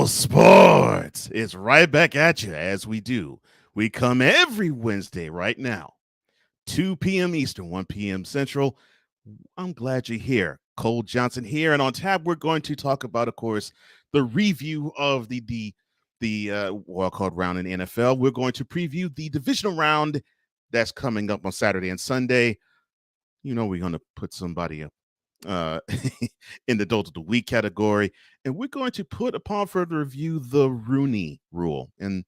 Sports is right back at you as we do. We come every Wednesday right now, 2 p.m. Eastern, 1 p.m. Central. I'm glad you're here. Cole Johnson here. And on tap, we're going to talk about, of course, the review of the Wild Card Round in NFL. We're going to preview the Divisional Round that's coming up on Saturday and Sunday. You know, we're going to put somebody up in the Dolt of the Week category. And we're going to put upon further review the Rooney Rule. And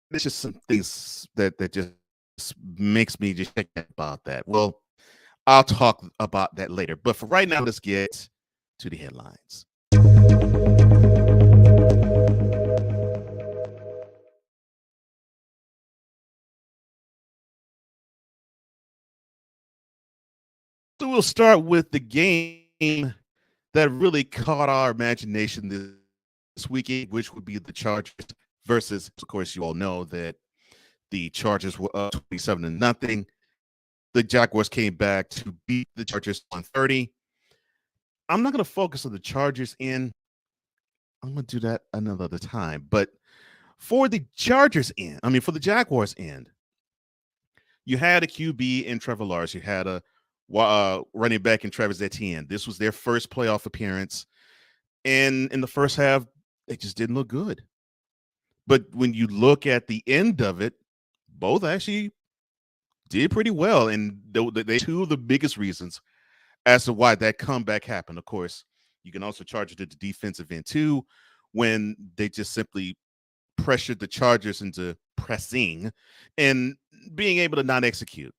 there's just some things that just makes me just check about that. Well, I'll talk about that later. But for right now, let's get to the headlines. So we'll start with the game that really caught our imagination this weekend, which would be the Chargers versus, of course, you all know that the Chargers were up 27-0. The Jaguars came back to beat the Chargers on 30. I'm not going to focus on the Chargers in. I'm going to do that another time. But for the for the Jaguars end, you had a QB in Trevor Lawrence. You had a running back in Travis Etienne. This was their first playoff appearance. And in the first half, they just didn't look good. But when you look at the end of it, both actually did pretty well. And they two of the biggest reasons as to why that comeback happened. Of course, you can also charge it to the defensive end too, when they just simply pressured the Chargers into pressing and being able to not execute.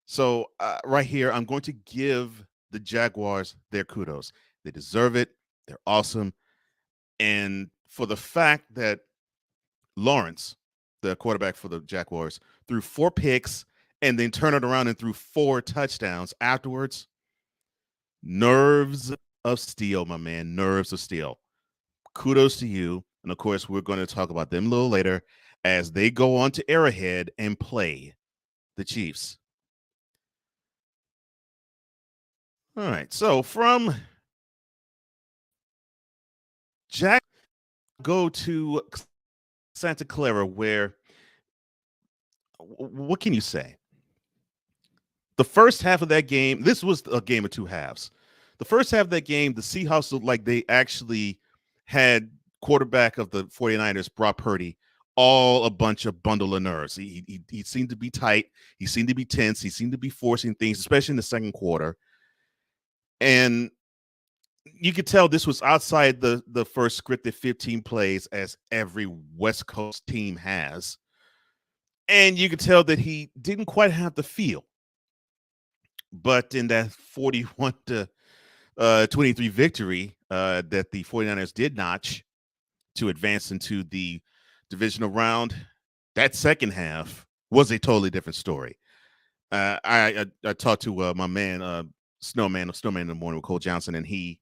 So right here, I'm going to give the Jaguars their kudos. They deserve it. They're awesome. And for the fact that Lawrence, the quarterback for the Jaguars, threw 4 picks and then turned it around and threw 4 touchdowns afterwards, nerves of steel, my man, nerves of steel. Kudos to you. And of course, we're going to talk about them a little later as they go on to Arrowhead and play the Chiefs. All right. So from Jack, go to Santa Clara, where what can you say? The first half of that game, this was a game of 2 halves. The first half of that game, the Seahawks looked like they actually had quarterback of the 49ers, Brock Purdy, all a bunch of bundle of nerves. He seemed to be tight. He seemed to be tense. He seemed to be forcing things, especially in the second quarter. And you could tell this was outside the first scripted 15 plays, as every West Coast team has. And you could tell that he didn't quite have the feel. But in that 41-23 victory that the 49ers did notch to advance into the divisional round, that second half was a totally different story. I talked to my man, Snowman in the morning with Cole Johnson, and he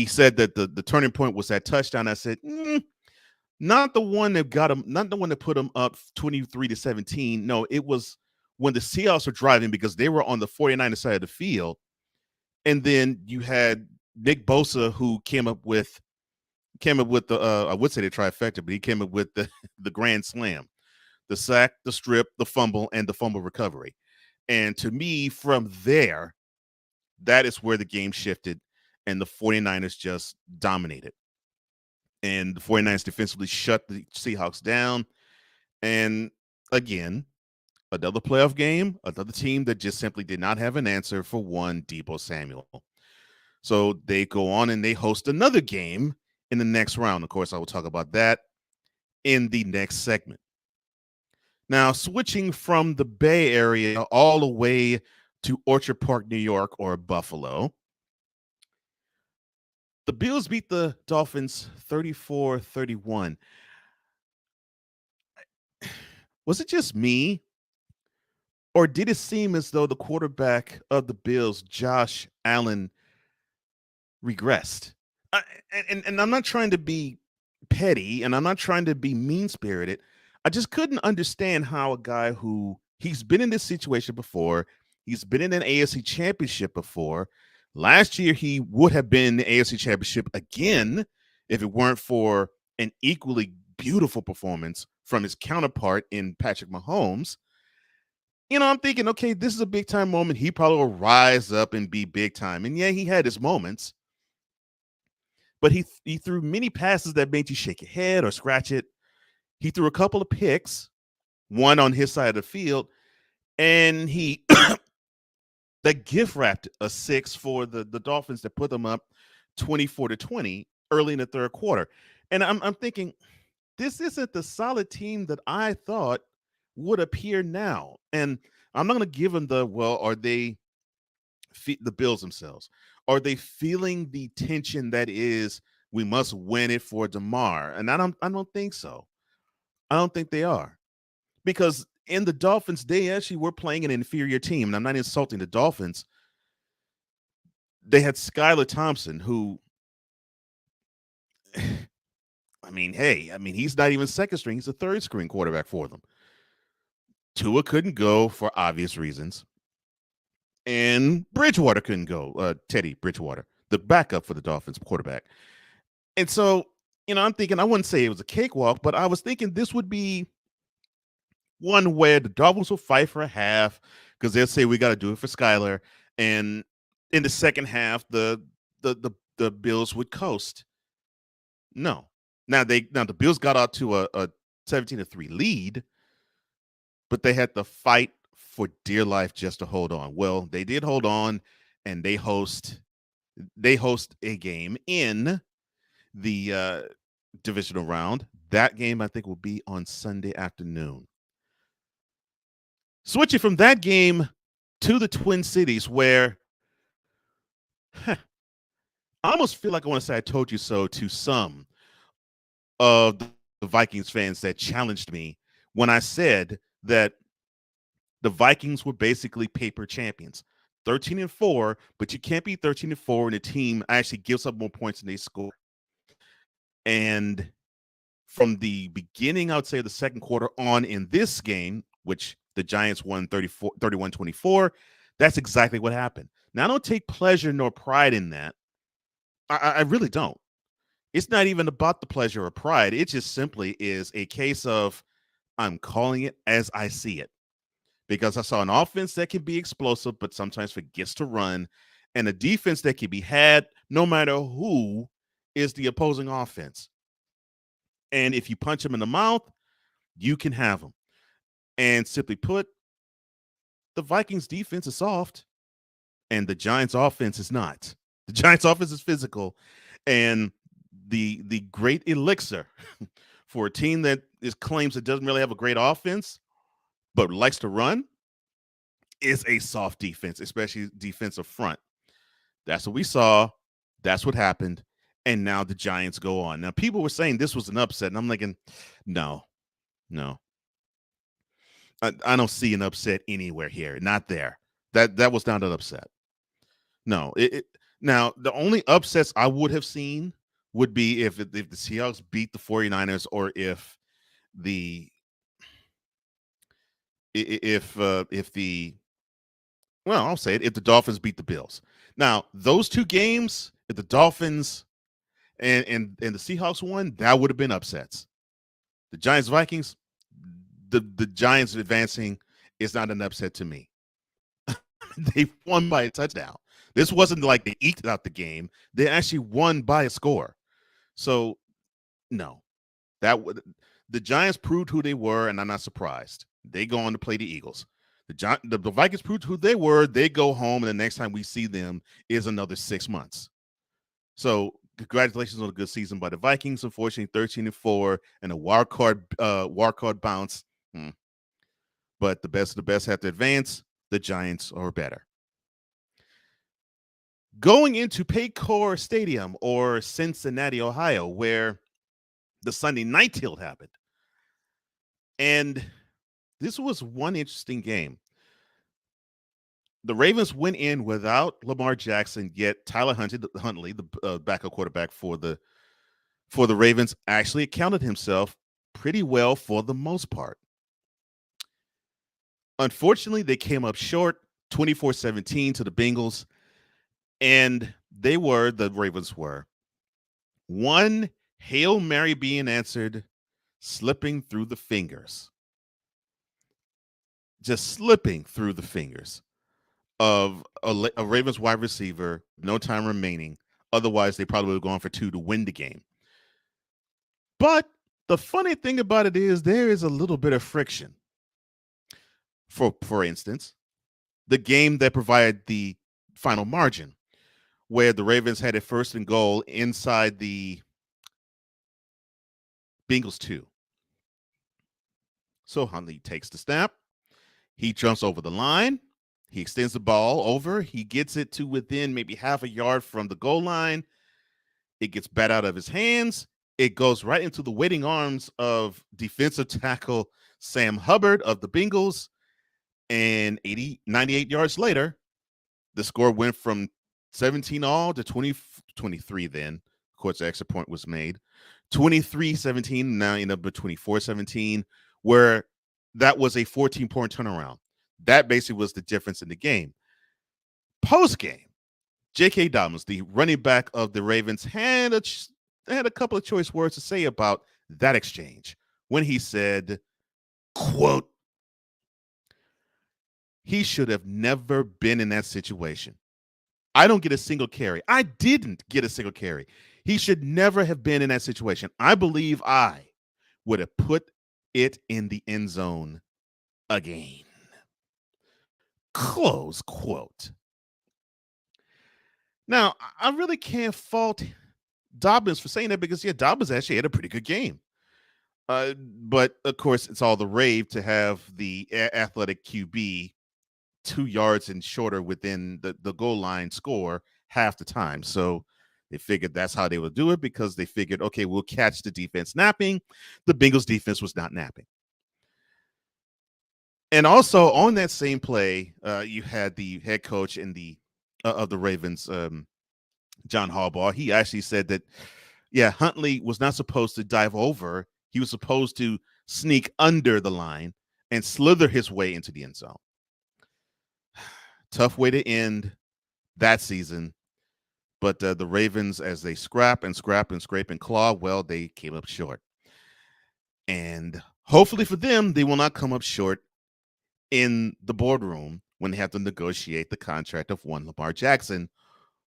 said that the turning point was that touchdown. I said, not the one that got him, not the one that put him up 23-17. No, it was when the Seahawks were driving because they were on the 49ers side of the field. And then you had Nick Bosa, who came up with the I would say the trifecta, but he came up with the grand slam, the sack, the strip, the fumble, and the fumble recovery. And to me, from there, that is where the game shifted and the 49ers just dominated. And the 49ers defensively shut the Seahawks down. And again, another playoff game, another team that just simply did not have an answer for one Deebo Samuel. So they go on and they host another game in the next round. Of course, I will talk about that in the next segment. Now, switching from the Bay Area all the way to Orchard Park, New York, or Buffalo, the Bills beat the Dolphins 34-31. Was it just me? Or did it seem as though the quarterback of the Bills, Josh Allen, regressed? And I'm not trying to be petty, and I'm not trying to be mean-spirited. I just couldn't understand how a guy who he's been in this situation before, he's been in an AFC championship before, Last year, he would have been in the AFC Championship again if it weren't for an equally beautiful performance from his counterpart in Patrick Mahomes. I'm thinking, okay, this is a big time moment. He probably will rise up and be big time. And yeah, he had his moments, but he threw many passes that made you shake your head or scratch it. He threw a couple of picks, one on his side of the field, and he that gift wrapped a 6 for the Dolphins that put them up 24-20 early in the third quarter. And I'm thinking, this isn't the solid team that I thought would appear now. And I'm not going to give them are they the Bills themselves? Are they feeling the tension that is, we must win it for DeMar? And I don't think so. I don't think they are. Because in the Dolphins, they actually were playing an inferior team. And I'm not insulting the Dolphins. They had Skylar Thompson, who, he's not even second string. He's a third string quarterback for them. Tua couldn't go for obvious reasons. And Bridgewater couldn't go, Teddy Bridgewater, the backup for the Dolphins quarterback. And so, I'm thinking, I wouldn't say it was a cakewalk, but I was thinking this would be one where the Dolphins will fight for a half because they'll say we got to do it for Skylar. And in the second half, the Bills would coast. No. Now the Bills got out to a 17-3 lead, but they had to fight for dear life just to hold on. Well, they did hold on, and they host a game in the divisional round. That game, I think, will be on Sunday afternoon. Switching from that game to the Twin Cities, where I almost feel like I want to say I told you so to some of the Vikings fans that challenged me when I said that the Vikings were basically paper champions. 13-4, but you can't be 13-4 and a team actually gives up more points than they score. And from the beginning, I would say the second quarter on in this game, which the Giants won 31-24, that's exactly what happened. Now, I don't take pleasure nor pride in that. I really don't. It's not even about the pleasure or pride. It just simply is a case of I'm calling it as I see it. Because I saw an offense that can be explosive, but sometimes forgets to run, and a defense that can be had no matter who is the opposing offense. And if you punch them in the mouth, you can have them. And simply put, the Vikings defense is soft, and the Giants offense is not. The Giants offense is physical, and the great elixir for a team that claims it doesn't really have a great offense, but likes to run, is a soft defense, especially defensive front. That's what we saw. That's what happened. And now the Giants go on. Now, people were saying this was an upset, and I'm thinking, no. I don't see an upset anywhere here. Not there. That was not an upset. No. Now, the only upsets I would have seen would be if the Seahawks beat the 49ers, or if the I'll say it, if the Dolphins beat the Bills. Now, those two games, if the Dolphins and the Seahawks won, that would have been upsets. The Giants Vikings, the Giants advancing is not an upset to me. They won by a touchdown. This wasn't like they eked out the game. They actually won by a score. So, no. The Giants proved who they were, and I'm not surprised. They go on to play the Eagles. The Vikings proved who they were. They go home, and the next time we see them is another 6 months. So, congratulations on a good season by the Vikings. Unfortunately, 13-4 and a wild card bounce. But the best of the best have to advance. The Giants are better. Going into Paycor Stadium, or Cincinnati, Ohio, where the Sunday night tilt happened. And this was one interesting game. The Ravens went in without Lamar Jackson, yet Tyler Huntley, the backup quarterback for the Ravens, actually accounted himself pretty well for the most part. Unfortunately, they came up short, 24-17 to the Bengals. And the Ravens were, one Hail Mary being answered, slipping through the fingers. Just slipping through the fingers of a Ravens wide receiver, no time remaining. Otherwise, they probably would have gone for 2 to win the game. But the funny thing about it is there is a little bit of friction. For instance, the game that provided the final margin, where the Ravens had a 1st and goal inside the Bengals 2. So Huntley takes the snap. He jumps over the line. He extends the ball over. He gets it to within maybe half a yard from the goal line. It gets bat out of his hands. It goes right into the waiting arms of defensive tackle Sam Hubbard of the Bengals. And 98 yards later, the score went from 17-all to 23 then. Of course, the extra point was made. 23-17, now end up with 24-17, where that was a 14-point turnaround. That basically was the difference in the game. Post-game, J.K. Dobbins, the running back of the Ravens, had a couple of choice words to say about that exchange when he said, quote, "He should have never been in that situation. I don't get a single carry. I didn't get a single carry. He should never have been in that situation. I believe I would have put it in the end zone again." Close quote. Now, I really can't fault Dobbins for saying that because, Dobbins actually had a pretty good game. But, of course, it's all the rave to have the athletic QB 2 yards and shorter within the goal line score half the time. So they figured that's how they would do it because they figured, okay, we'll catch the defense napping. The Bengals defense was not napping. And also on that same play, you had the head coach of the Ravens, John Harbaugh. He actually said that, Huntley was not supposed to dive over. He was supposed to sneak under the line and slither his way into the end zone. Tough way to end that season. But the Ravens, as they scrap and scrape and claw, well, they came up short. And hopefully for them, they will not come up short in the boardroom when they have to negotiate the contract of one Lamar Jackson,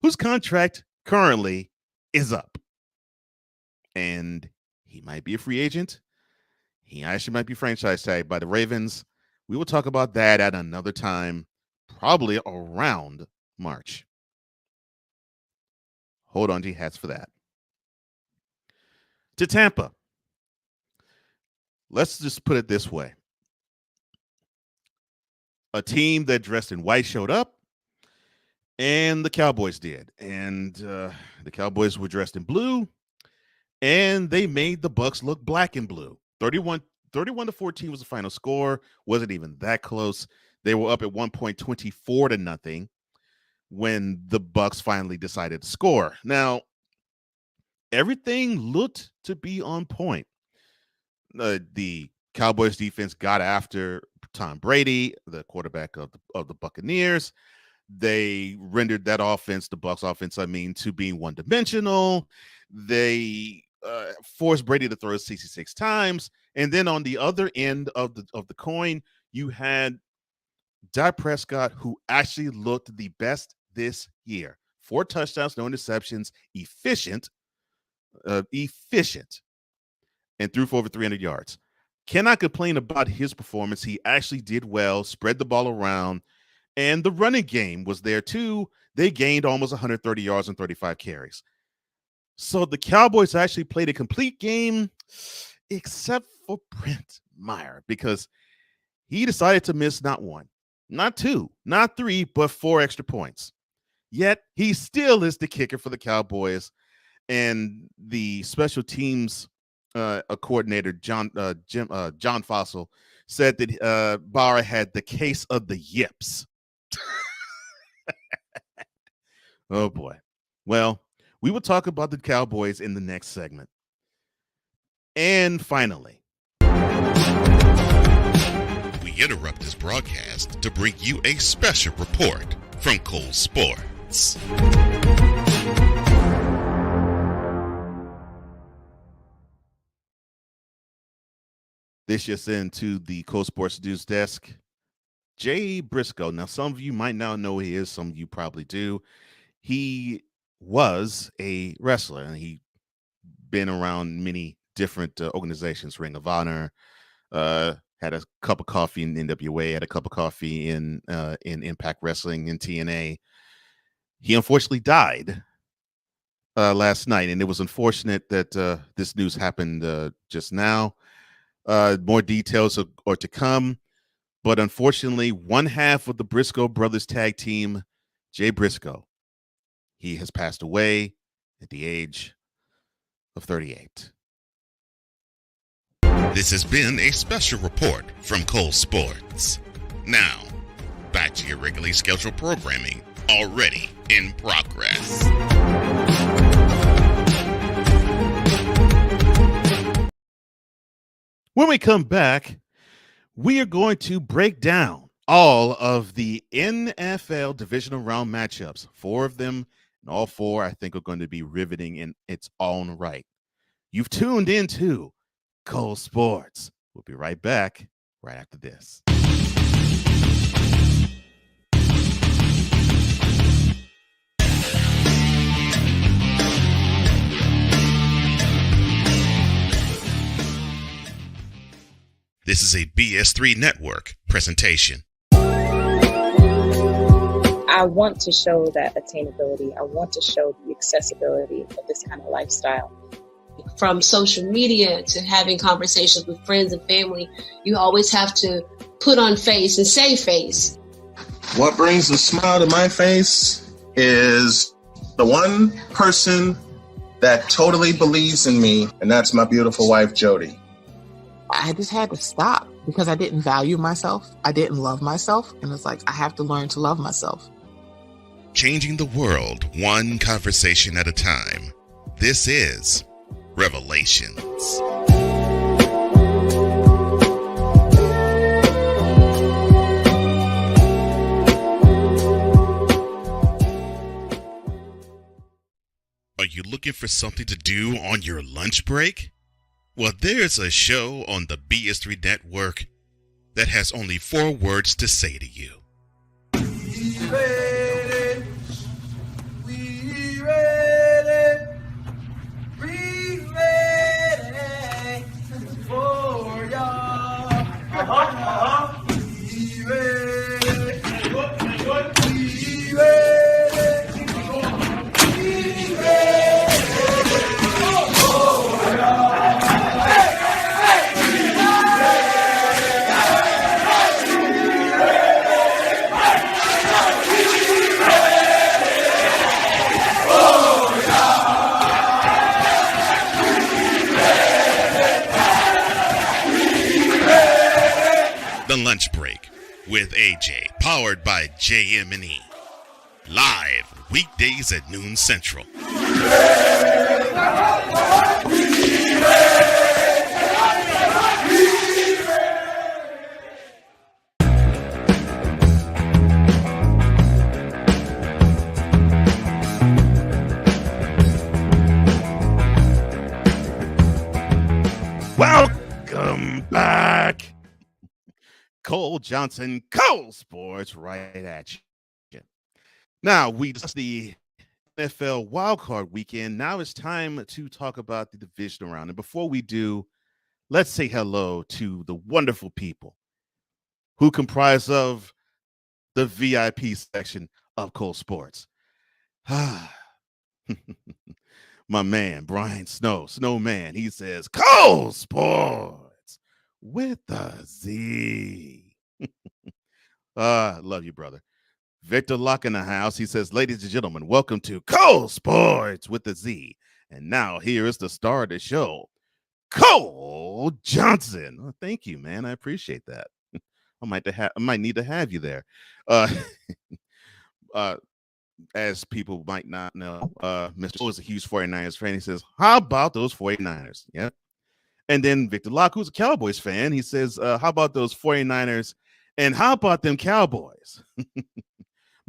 whose contract currently is up. And he might be a free agent. He actually might be franchise tagged by the Ravens. We will talk about that at another time, probably around March. Hold on to your hats for that. To Tampa. Let's just put it this way. A team that dressed in white showed up, and the Cowboys did. And the Cowboys were dressed in blue, and they made the Bucs look black and blue. 31-14 was the final score. Wasn't even that close. They were up at 1 point, 24-0 when the Bucs finally decided to score. Now, everything looked to be on point. The Cowboys defense got after Tom Brady, the quarterback of the Buccaneers. They rendered that offense, the Bucs offense, to being one-dimensional. They forced Brady to throw 66 times. And then on the other end of the coin, you had Dak Prescott, who actually looked the best this year. 4 touchdowns, no interceptions, efficient, and threw for over 300 yards. Cannot complain about his performance. He actually did well, spread the ball around, and the running game was there too. They gained almost 130 yards and 35 carries. So the Cowboys actually played a complete game, except for Brent Meyer, because he decided to miss not 1, not 2, not 3, but 4 extra points. Yet he still is the kicker for the Cowboys, and the special teams coordinator John Fossil said that Boras had the case of the yips. Oh boy. Well, we will talk about the Cowboys in the next segment. And finally, we interrupt this broadcast to bring you a special report from Cole Sport. Sports. This just into the Cole Sports News Desk. Jay Briscoe. Now, some of you might not know who he is. Some of you probably do. He was a wrestler, and he been around many different organizations, Ring of Honor, had a cup of coffee in NWA, had a cup of coffee in Impact Wrestling in TNA. He unfortunately died last night, and it was unfortunate that this news happened just now. More details are to come, but unfortunately, one half of the Briscoe brothers tag team, Jay Briscoe, he has passed away at the age of 38. This has been a special report from Cole Sports. Now, back to your regularly scheduled programming, already in progress. When we come back, we are going to break down all of the NFL Divisional Round matchups. 4 of them, and all 4 I think are going to be riveting in its own right. You've tuned into Cole Sports. We'll be right back right after this. This is a BS3 Network presentation. I want to show that attainability. I want to show the accessibility of this kind of lifestyle. From social media to having conversations with friends and family, you always have to put on face and say face. What brings a smile to my face is the one person that totally believes in me, and that's my beautiful wife, Jody. I just had to stop because I didn't value myself. I didn't love myself. And it's like, I have to learn to love myself. Changing the world one conversation at a time. This is Revelations. Are you looking for something to do on your lunch break? Well, there's a show on the BS3 Network that has only 4 words to say to you. We ready. We ready. We ready for y'all. We ready. We ready. We ready for y'all. The Lunch Break with AJ, powered by JM&E. Live weekdays at noon Central. Welcome back. Cole Johnson, Cole Sports, right at you. Now, we discussed the NFL Wild Card Weekend. Now it's time to talk about the Divisional Round. And before we do, let's say hello to the wonderful people who comprise of the VIP section of Cole Sports. My man, Brian Snowman, he says, Cole Sports with a Z. Love you, brother. Victor Locke in the house. He says, ladies and gentlemen, welcome to Cole Sports with a Z. And now here is the star of the show, Cole Johnson. Oh, thank you, man. I appreciate that. I might need to have you there. As people might not know, Mr. O is a huge 49ers fan. He says, how about those 49ers? Yeah. And then Victor Locke, who's a Cowboys fan, he says, how about those 49ers? And how about them Cowboys?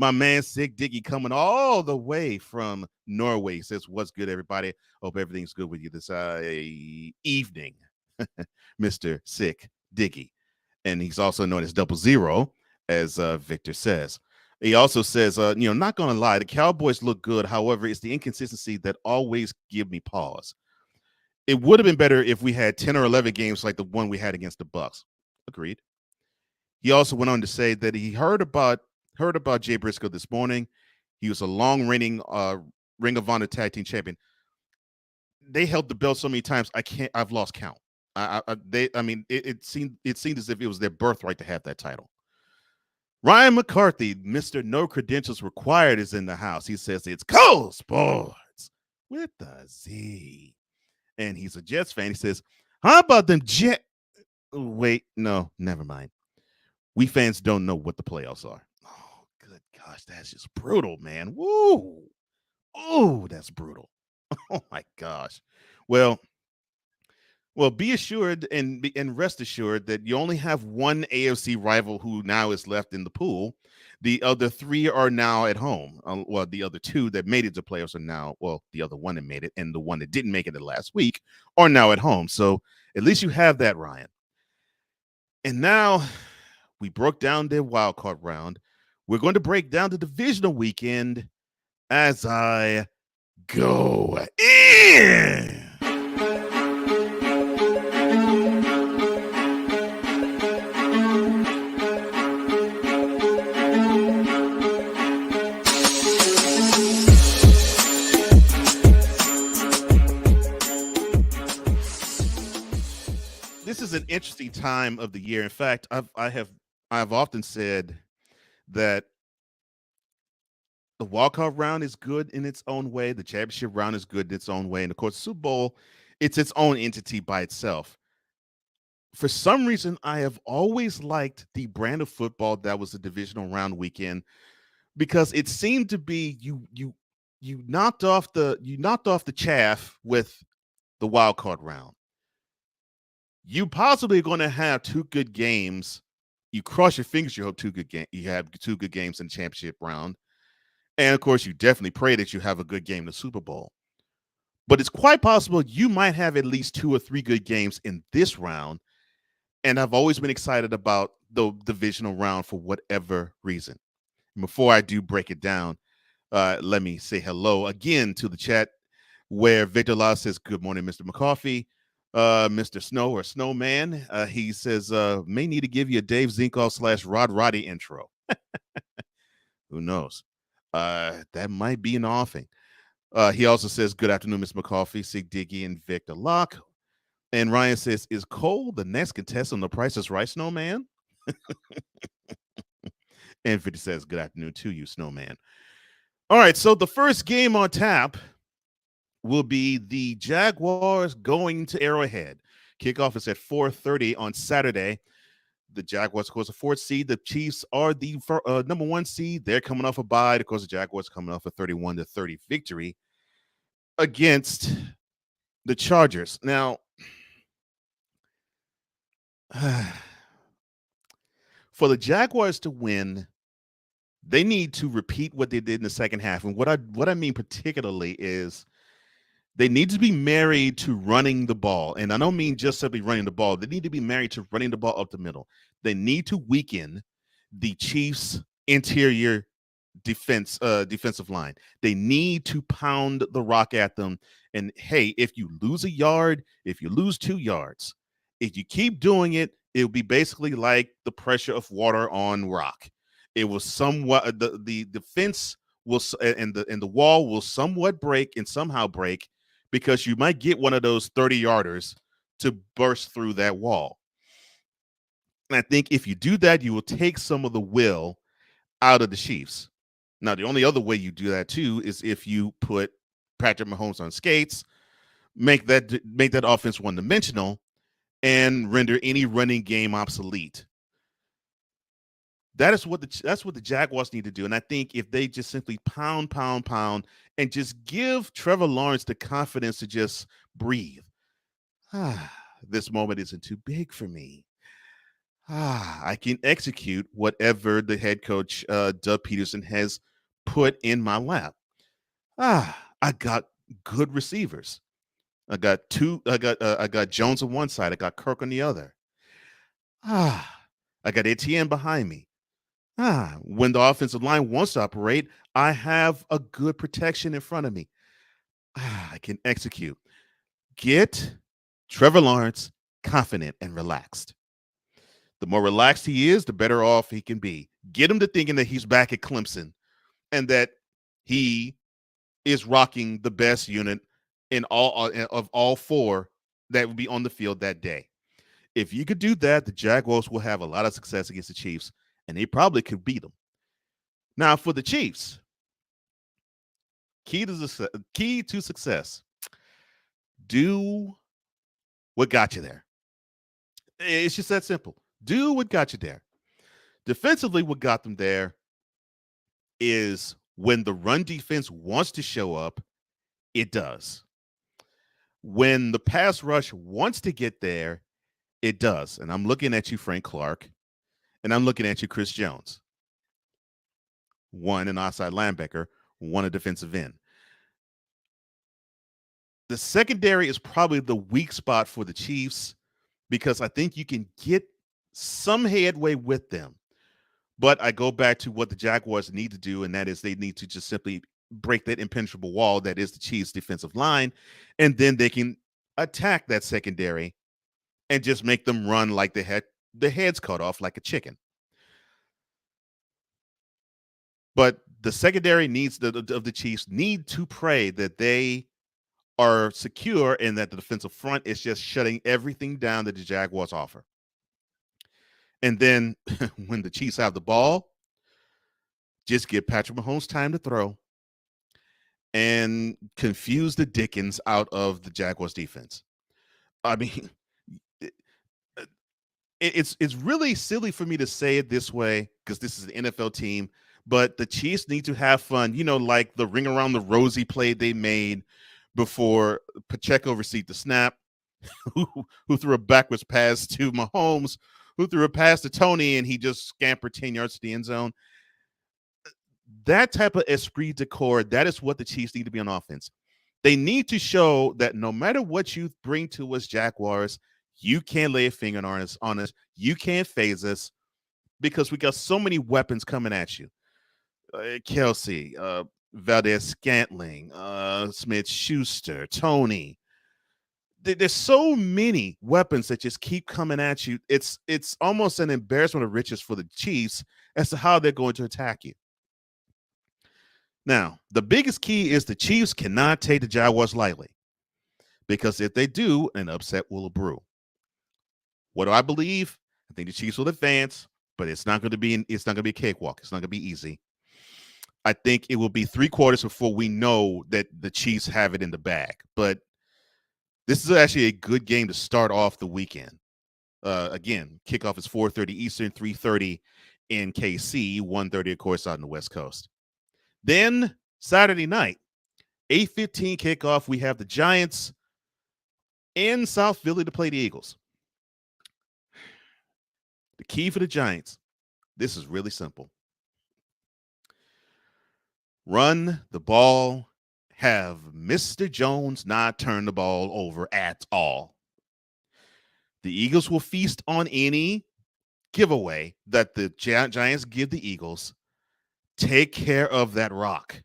My man, Sick Diggy, coming all the way from Norway. He says, what's good, everybody? Hope everything's good with you this evening, Mr. Sick Diggy. And he's also known as 00, as Victor says. He also says, not going to lie, the Cowboys look good. However, it's the inconsistency that always give me pause. It would have been better if we had 10 or 11 games like the one we had against the Bucs. Agreed. He also went on to say that he heard about Jay Briscoe this morning. He was a long-reigning Ring of Honor Tag Team Champion. They held the belt so many times I've lost count. It seemed as if it was their birthright to have that title. Ryan McCarthy, Mr. No Credentials Required, is in the house. He says it's Cole Sports with the Z. And he's a Jets fan. He says, how about them Jets? Wait, no, never mind. We fans don't know what the playoffs are. Oh, good gosh, that's just brutal, man. Woo. Oh, that's brutal. Oh, my gosh. Well, be assured and rest assured that you only have one AFC rival who now is left in the pool. The other three are now at home. The other two that made it to playoffs are now, the other one that made it and the one that didn't make it the last week are now at home. So at least you have that, Ryan. And now we broke down their wild card round. We're going to break down the divisional weekend as I go in. This is an interesting time of the year. In fact, I've often said that the wildcard round is good in its own way. The championship round is good in its own way. And of course, Super Bowl, it's its own entity by itself. For some reason, I have always liked the brand of football that was the divisional round weekend because it seemed to be you knocked off the chaff with the wild card round. You possibly are going to have two good games. You cross your fingers. You hope you have two good games in the championship round. And of course, you definitely pray that you have a good game in the Super Bowl. But it's quite possible you might have at least 2 or 3 good games in this round. And I've always been excited about the divisional round for whatever reason. And before I do break it down, let me say hello again to the chat where Victor La says, good morning, Mr. McCoffey. Mr. Snow or Snowman, he says, may need to give you a Dave Zinkoff / Rod Roddy intro. Who knows? That might be an offing. He also says, good afternoon, Mr. McCoffey, Sig Diggy, and Victor Locke. And Ryan says, is Cole the next contestant on The Price is Right, Snowman? And Victor says, good afternoon to you, Snowman. All right, so the first game on tap will be the Jaguars going to Arrowhead. Kickoff is at 4:30 on Saturday. The Jaguars, of course, a 4th seed. The Chiefs are the number 1 seed. They're coming off a bye. Of course, the Jaguars coming off a 31-30 victory against the Chargers. Now, for the Jaguars to win, they need to repeat what they did in the second half. And what I mean particularly is they need to be married to running the ball. And I don't mean just simply running the ball. They need to be married to running the ball up the middle. They need to weaken the Chiefs' interior defensive line. They need to pound the rock at them. And, hey, if you lose a yard, if you lose 2 yards, if you keep doing it, it'll be basically like the pressure of water on rock. It will somewhat the fence will and the wall will somewhat break and somehow break, because you might get one of those 30-yarders to burst through that wall. And I think if you do that, you will take some of the will out of the Chiefs. Now, the only other way you do that, too, is if you put Patrick Mahomes on skates, make that offense one-dimensional, and render any running game obsolete. That's what the Jaguars need to do. And I think if they just simply pound, and just give Trevor Lawrence the confidence to just breathe. This moment isn't too big for me. I can execute whatever the head coach, Doug Peterson, has put in my lap. I got good receivers. I got two. I got Jones on one side. I got Kirk on the other. I got ATM behind me. When the offensive line wants to operate, I have a good protection in front of me. I can execute. Get Trevor Lawrence confident and relaxed. The more relaxed he is, the better off he can be. Get him to thinking that he's back at Clemson and that he is rocking the best unit in all of all four that would be on the field that day. If you could do that, the Jaguars will have a lot of success against the Chiefs, and they probably could beat them. Now, for the Chiefs, key to success: do what got you there. It's just that simple. Do what got you there. Defensively, what got them there is when the run defense wants to show up, it does. When the pass rush wants to get there, it does. And I'm looking at you, Frank Clark, and I'm looking at you, Chris Jones. One an outside linebacker, one a defensive end. The secondary is probably the weak spot for the Chiefs because I think you can get some headway with them. But I go back to what the Jaguars need to do, and that is they need to just simply break that impenetrable wall that is the Chiefs' defensive line, and then they can attack that secondary and just make them run like they had their heads cut off like a chicken. But the secondary of the Chiefs need to pray that they are secure and that the defensive front is just shutting everything down that the Jaguars offer. And then when the Chiefs have the ball, just give Patrick Mahomes time to throw and confuse the dickens out of the Jaguars defense. I mean, it's really silly for me to say it this way because this is an NFL team, but the Chiefs need to have fun, like the ring around the rosy play they made before Pacheco received the snap, who threw a backwards pass to Mahomes, who threw a pass to Tony, and he just scampered 10 yards to the end zone. That type of esprit de corps, that is what the Chiefs need to be on offense. They need to show that no matter what you bring to us, Jaguars, you can't lay a finger on us. You can't phase us because we got so many weapons coming at you. Kelsey, Valdez-Scantling, Smith-Schuster, Tony. There's so many weapons that just keep coming at you. It's almost an embarrassment of riches for the Chiefs as to how they're going to attack you. Now, the biggest key is the Chiefs cannot take the Jaguars lightly because if they do, an upset will brew. What do I believe? I think the Chiefs will advance, but it's not going to be a cakewalk. It's not going to be easy. I think it will be 3 quarters before we know that the Chiefs have it in the bag. But this is actually a good game to start off the weekend. Again, kickoff is 4:30 Eastern, 3:30 in KC, 1:30, of course, out on the West Coast. Then Saturday night, 8:15 kickoff, we have the Giants in South Philly to play the Eagles. The key for the Giants, this is really simple. Run the ball, have Mr. Jones not turn the ball over at all. The Eagles will feast on any giveaway that the Giants give the Eagles. Take care of that rock.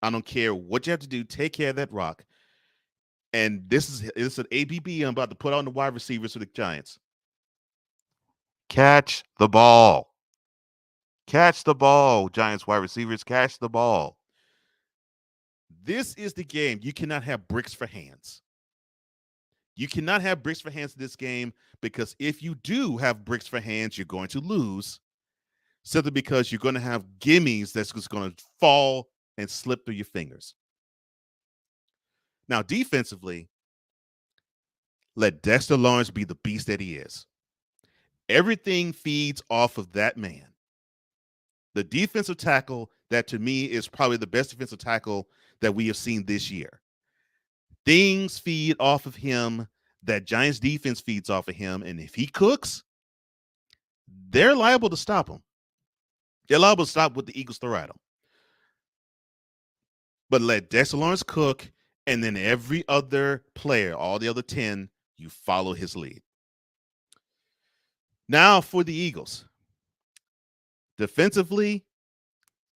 I don't care what you have to do. Take care of that rock. And it's an ABB I'm about to put on the wide receivers for the Giants. Catch the ball. Catch the ball, Giants wide receivers. Catch the ball. This is the game. You cannot have bricks for hands. You cannot have bricks for hands in this game because if you do have bricks for hands, you're going to lose simply because you're going to have gimmies that's just going to fall and slip through your fingers. Now, defensively, let Dexter Lawrence be the beast that he is. Everything feeds off of that man. The defensive tackle that to me is probably the best defensive tackle that we have seen this year. Things feed off of him. That Giants defense feeds off of him. And if he cooks, they're liable to stop them. They're liable to stop what the Eagles throw at them. But let Dexter Lawrence cook, and then every other player, all the other 10, you follow his lead. Now for the Eagles. Defensively,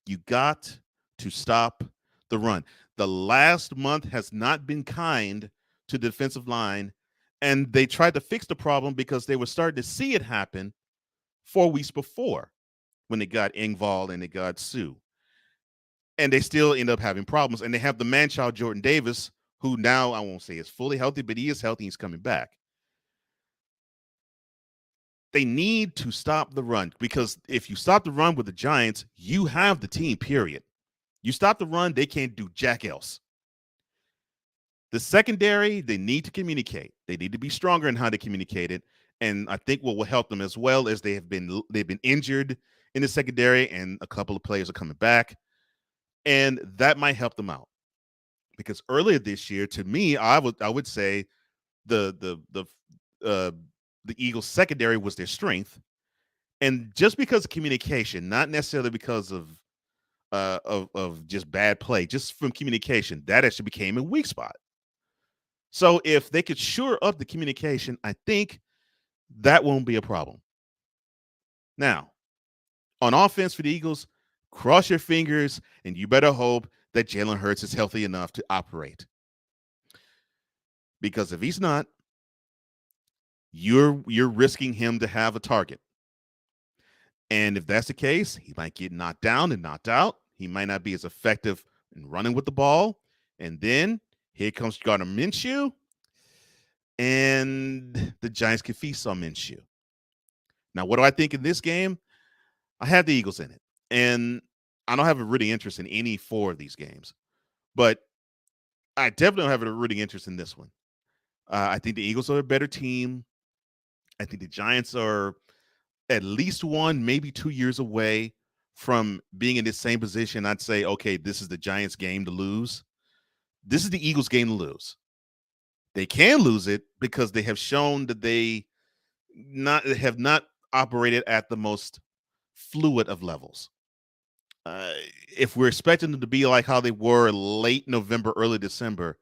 you got to stop the run. The last month has not been kind to the defensive line, and they tried to fix the problem because they were starting to see it happen 4 weeks before when they got Engvall and they got Sue. And they still end up having problems. And they have the man-child Jordan Davis, who now, I won't say is fully healthy, but he is healthy. He's coming back. They need to stop the run, because if you stop the run with the Giants, you have the team, period. You stop the run, they can't do jack else. The secondary, they need to communicate. They need to be stronger in how they communicate it. And I think what will help them as well is they've been injured in the secondary, and a couple of players are coming back. And that might help them out. Because earlier this year, to me, I would say the Eagles secondary was their strength. And just because of communication, not necessarily because of just bad play, just from communication, that actually became a weak spot. So if they could shore up the communication, I think that won't be a problem. Now, on offense for the Eagles, cross your fingers, and you better hope that Jalen Hurts is healthy enough to operate. Because if he's not, you're risking him to have a target. And if that's the case, he might get knocked down and knocked out. He might not be as effective in running with the ball. And then here comes Gardner Minshew, and the Giants can feast on Minshew. Now, what do I think in this game? I had the Eagles in it, and I don't have a rooting interest in any 4 of these games, but I definitely don't have a rooting interest in this one. I think the Eagles are a better team. I think the Giants are at least 1, maybe 2 years away from being in the same position. I'd say, okay, this is the Giants' game to lose. This is the Eagles' game to lose. They can lose it because they have shown that they have not operated at the most fluid of levels. If we're expecting them to be like how they were late November, early December,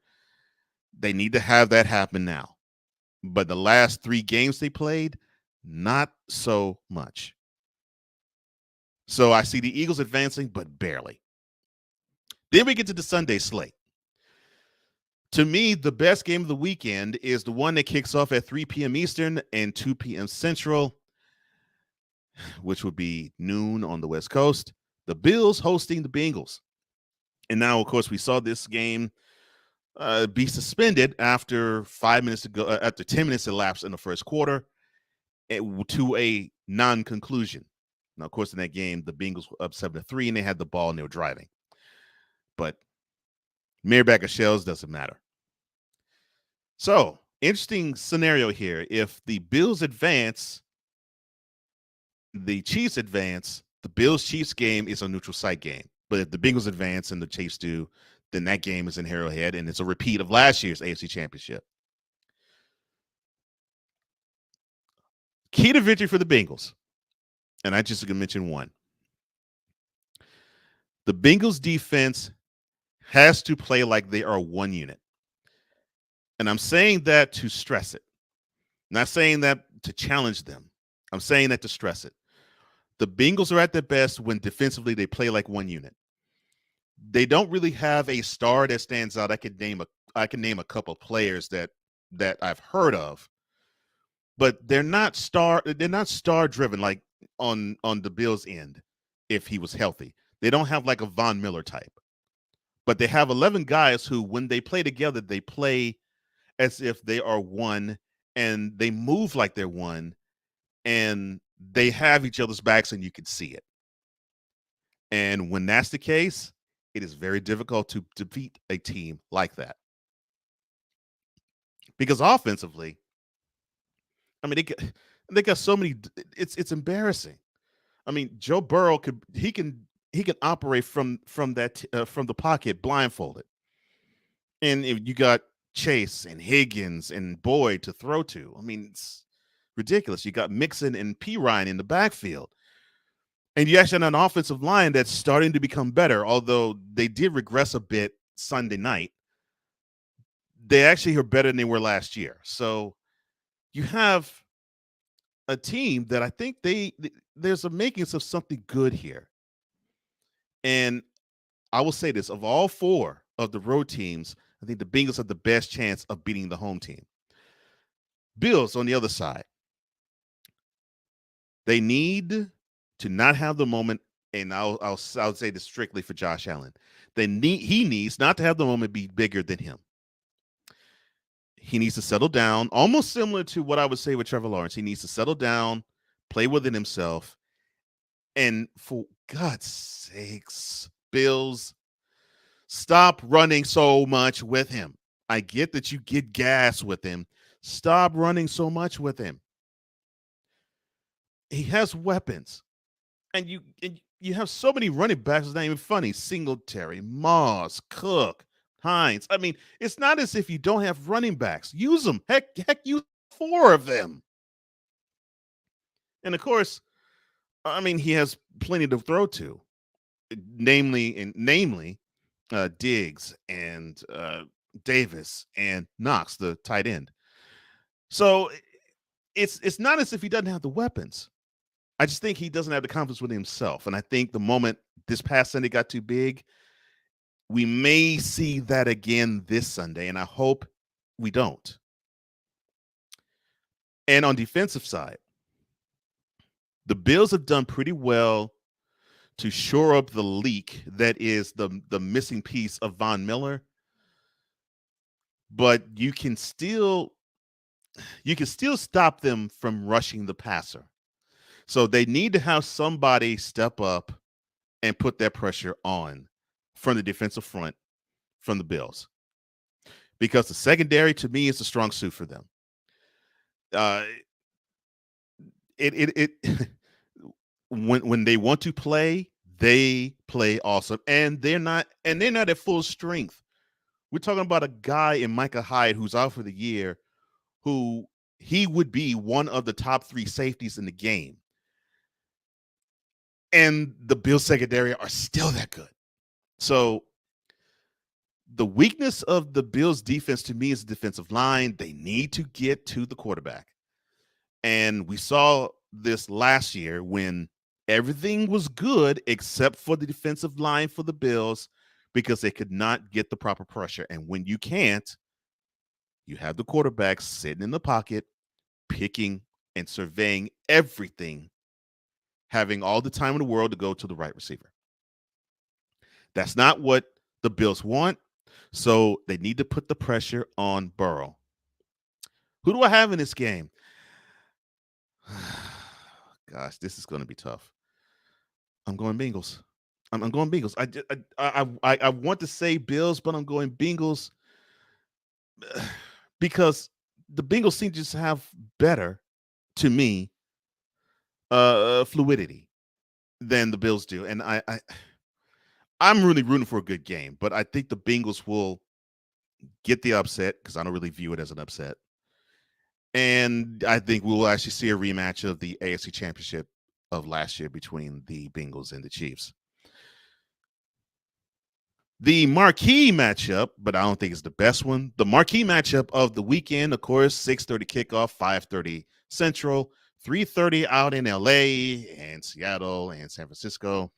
they need to have that happen now. But the last 3 games they played, not so much. So I see the Eagles advancing, but barely. Then we get to the Sunday slate. To me, the best game of the weekend is the one that kicks off at 3 p.m. Eastern and 2 p.m. Central, which would be noon on the West Coast. The Bills hosting the Bengals. And now, of course, we saw this game be suspended after 5 minutes to go, after 10 minutes elapsed in the first quarter, to a non-conclusion. Now, of course, in that game, the Bengals were up 7-3, and they had the ball and they were driving. But mere bag of shells doesn't matter. So, interesting scenario here. If the Bills advance, the Chiefs advance, the Bills-Chiefs game is a neutral site game. But if the Bengals advance and the Chiefs do, then that game is in Arrowhead, and it's a repeat of last year's AFC Championship. Key to victory for the Bengals, and I just going to mention one. The Bengals defense has to play like they are one unit. And I'm saying that to stress it. I'm not saying that to challenge them. I'm saying that to stress it. The Bengals are at their best when defensively they play like one unit. They don't really have a star that stands out. I can name a couple of players that I've heard of, but they're not star driven like on the Bills end. If he was healthy, they don't have like a Von Miller type, but they have 11 guys who, when they play together, they play as if they are one, and they move like they're one, and they have each other's backs, and you can see it. And when that's the case, it is very difficult to defeat a team like that. Because offensively, I mean, they got so many. It's embarrassing. I mean, Joe Burrow can operate from the pocket blindfolded, and if you got Chase and Higgins and Boyd to throw to, I mean, ridiculous. You got Mixon and Pirine in the backfield. And you actually have an offensive line that's starting to become better, although they did regress a bit Sunday night. They actually are better than they were last year. So you have a team that I think there's a makings of something good here. And I will say this, of all four of the road teams, I think the Bengals have the best chance of beating the home team. Bills on the other side. They need to not have the moment, and I'll say this strictly for Josh Allen. He needs not to have the moment be bigger than him. He needs to settle down, almost similar to what I would say with Trevor Lawrence. He needs to settle down, play within himself, and for God's sakes, Bills, stop running so much with him. I get that you get gas with him. Stop running so much with him. He has weapons. And you have so many running backs, it's not even funny. Singletary, Moss, Cook, Hines. I mean, it's not as if you don't have running backs. Use them. Heck, use 4 of them. And of course, I mean, he has plenty to throw to, namely Diggs and Davis and Knox, the tight end. So it's not as if he doesn't have the weapons. I just think he doesn't have the confidence with himself. And I think the moment this past Sunday got too big, we may see that again this Sunday, and I hope we don't. And on defensive side, the Bills have done pretty well to shore up the leak that is the missing piece of Von Miller. But you can still stop them from rushing the passer. So they need to have somebody step up and put that pressure on from the defensive front from the Bills. Because the secondary, to me, is a strong suit for them. When they want to play, they play awesome. And they're not at full strength. We're talking about a guy in Micah Hyde who's out for the year, who he would be one of the top 3 safeties in the game. And the Bills secondary are still that good. So the weakness of the Bills defense to me is the defensive line. They need to get to the quarterback. And we saw this last year when everything was good except for the defensive line for the Bills because they could not get the proper pressure. And when you can't, you have the quarterback sitting in the pocket, picking and surveying everything, having all the time in the world to go to the right receiver. That's not what the Bills want, so they need to put the pressure on Burrow. Who do I have in this game? Gosh, this is going to be tough. I'm going Bengals. I'm going Bengals. I want to say Bills, but I'm going Bengals because the Bengals seem to just have better, to me, fluidity than the Bills do. And I'm really rooting for a good game, but I think the Bengals will get the upset because I don't really view it as an upset. And I think we will actually see a rematch of the AFC Championship of last year between the Bengals and the Chiefs. The marquee matchup, but I don't think it's the best one. The marquee matchup of the weekend, of course, 6:30 kickoff, 5:30 Central, 3:30 out in LA and Seattle and San Francisco.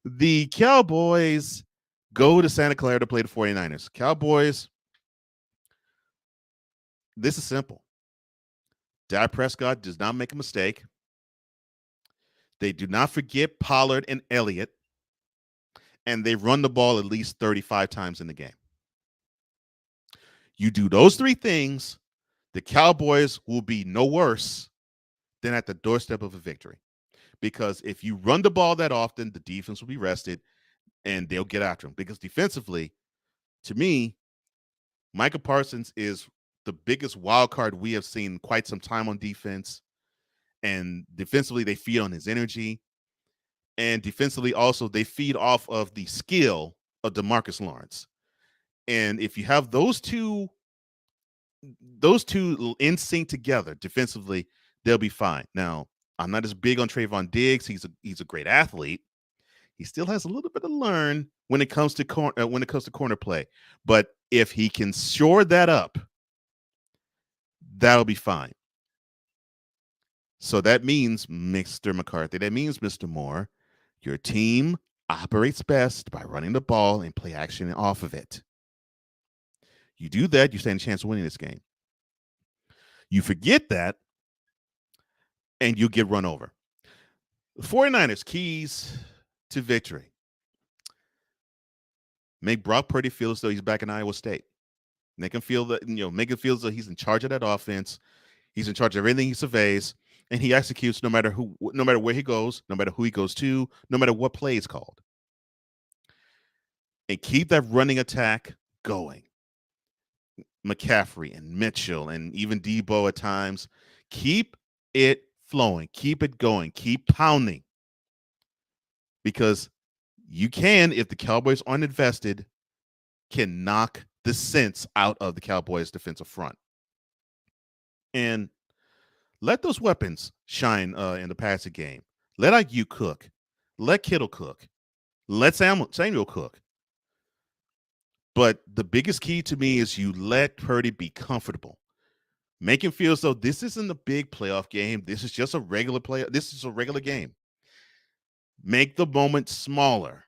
The Cowboys go to Santa Clara to play the 49ers. Cowboys, this is simple. Dak Prescott does not make a mistake. They do not forget Pollard and Elliott. And they run the ball at least 35 times in the game. You do those 3 things, the Cowboys will be no worse than at the doorstep of a victory. Because if you run the ball that often, the defense will be rested and they'll get after them. Because defensively, to me, Micah Parsons is the biggest wild card we have seen in quite some time on defense. And defensively, they feed on his energy. And defensively, also, they feed off of the skill of DeMarcus Lawrence. And if you have those 2 those two in sync together defensively, they'll be fine. Now, I'm not as big on Trayvon Diggs. He's a great athlete. He still has a little bit to learn when it comes to corner play. But if he can shore that up, that'll be fine. So that means, Mr. McCarthy, that means, Mr. Moore, your team operates best by running the ball and play action off of it. You do that, you stand a chance of winning this game. You forget that, and you get run over. The 49ers keys to victory. Make Brock Purdy feel as though he's back in Iowa State. Make him feel that, make him feel as though he's in charge of that offense. He's in charge of everything he surveys, and he executes no matter where he goes, no matter who he goes to, no matter what play is called. And keep that running attack going. McCaffrey and Mitchell and even Debo at times. Keep it flowing. Keep it going. Keep pounding. Because you can, if the Cowboys aren't invested, can knock the sense out of the Cowboys' defensive front. And let those weapons shine in the passing game. Let IQ cook. Let Kittle cook. Let Samuel cook. But the biggest key to me is you let Purdy be comfortable. Make him feel as though this isn't a big playoff game. This is just a regular play. This is a regular game. Make the moment smaller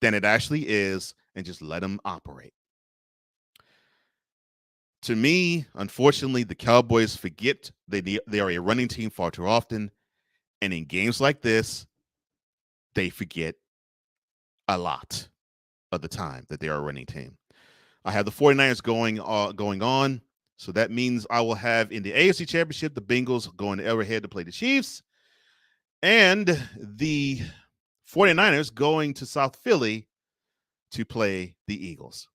than it actually is and just let him operate. To me, unfortunately, the Cowboys forget they are a running team far too often. And in games like this, they forget a lot of the time that they are a running team. I have the 49ers going on. So that means I will have in the AFC Championship, the Bengals going head to play the Chiefs. And the 49ers going to South Philly to play the Eagles.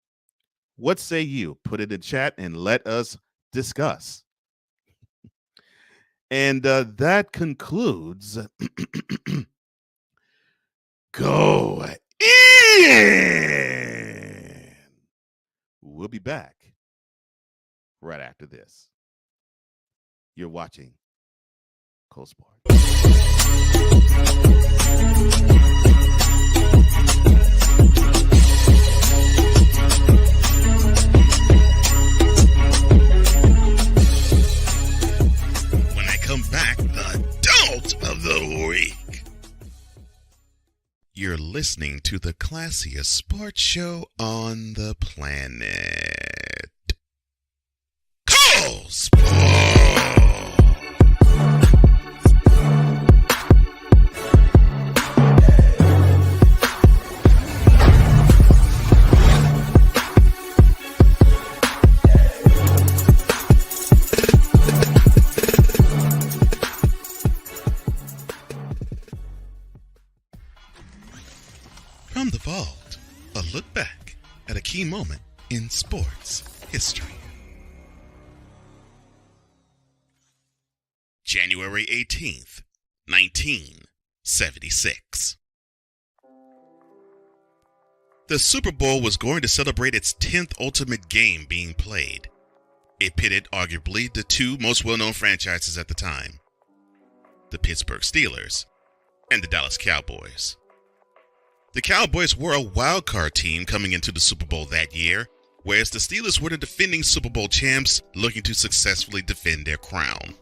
What say you? Put it in chat and let us discuss. And that concludes Go In. We'll be back right after this. You're watching Cold Sport. When I come back, the adult of the week. You're listening to the classiest sports show on the planet. Cold Sport. From the vault, a look back at a key moment in sports history. January 18th, 1976. The Super Bowl was going to celebrate its 10th ultimate game being played. It pitted arguably the two most well-known franchises at the time, the Pittsburgh Steelers and the Dallas Cowboys. The Cowboys were a wild card team coming into the Super Bowl that year, whereas the Steelers were the defending Super Bowl champs looking to successfully defend their crown.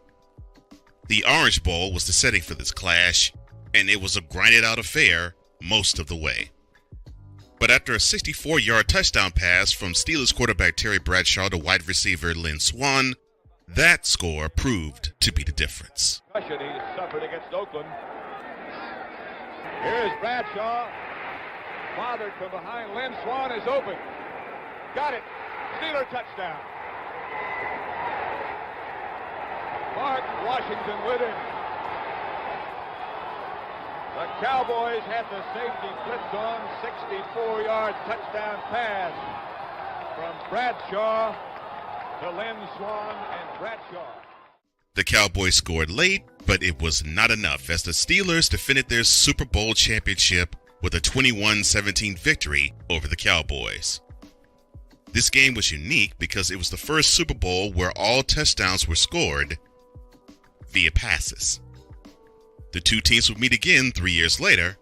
The Orange Bowl was the setting for this clash, and it was a grinded-out affair most of the way. But after a 64-yard touchdown pass from Steelers quarterback Terry Bradshaw to wide receiver Lynn Swann, that score proved to be the difference. He suffered against Oakland. Here's Bradshaw. Bothered from behind. Lynn Swann is open. Got it. Steeler touchdown. Mark Washington with him. The Cowboys had the safety blitz on. 64-yard touchdown pass from Bradshaw to Lynn Swann and Bradshaw. The Cowboys scored late, but it was not enough as the Steelers defended their Super Bowl championship with a 21-17 victory over the Cowboys. This game was unique because it was the first Super Bowl where all touchdowns were scored via passes. The two teams would meet again 3 years later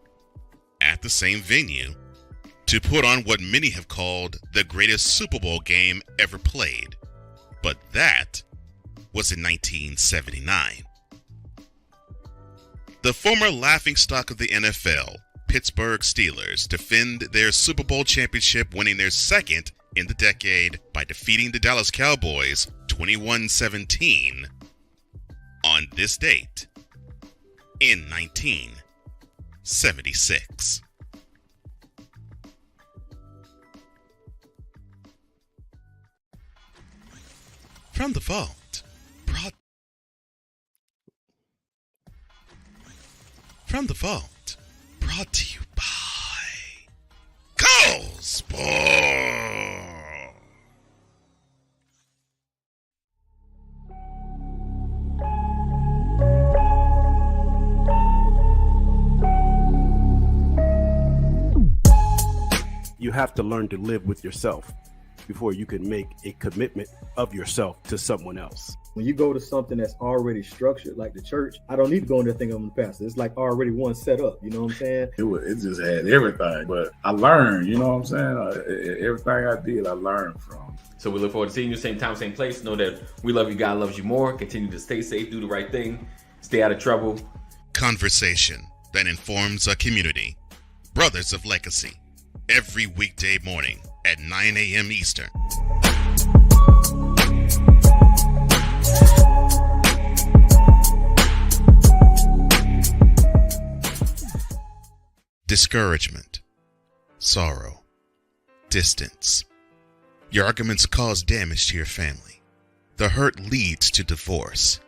at the same venue to put on what many have called the greatest Super Bowl game ever played. But that was in 1979. The former laughingstock of the NFL, Pittsburgh Steelers, defend their Super Bowl championship, winning their second in the decade by defeating the Dallas Cowboys 21-17 on this date in 1976. From the vault, brought to you by Go Sport. You have to learn to live with yourself before you can make a commitment of yourself to someone else. When you go to something that's already structured, like the church, I don't need to go in there thinking I'm the pastor. It's like already one set up, you know what I'm saying? It just had everything, but I learned, you know what I'm saying? Everything I did, I learned from. So we look forward to seeing you same time, same place. Know that we love you, God loves you more. Continue to stay safe, do the right thing, stay out of trouble. Conversation that informs a community. Brothers of Legacy. Every weekday morning at 9 a.m. Eastern. Discouragement, sorrow, distance. Your arguments cause damage to your family. The hurt leads to divorce.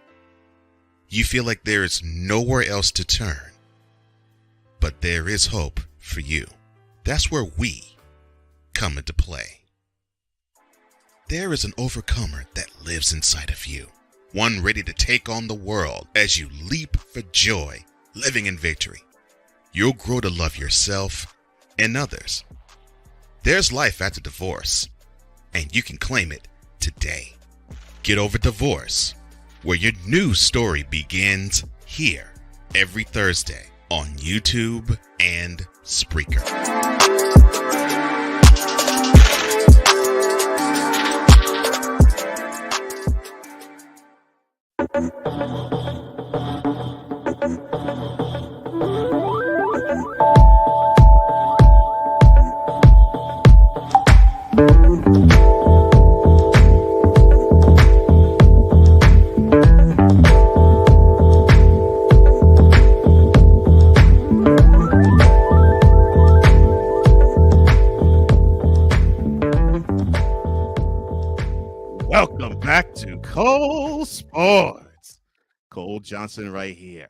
You feel like there is nowhere else to turn. But there is hope for you. That's where we come into play. There is an overcomer that lives inside of you. One ready to take on the world as you leap for joy, living in victory. You'll grow to love yourself and others. There's life after divorce, and you can claim it today. Get Over Divorce, where your new story begins here every Thursday on YouTube and Spreaker. Welcome back to Cole Sports. Cole Johnson right here.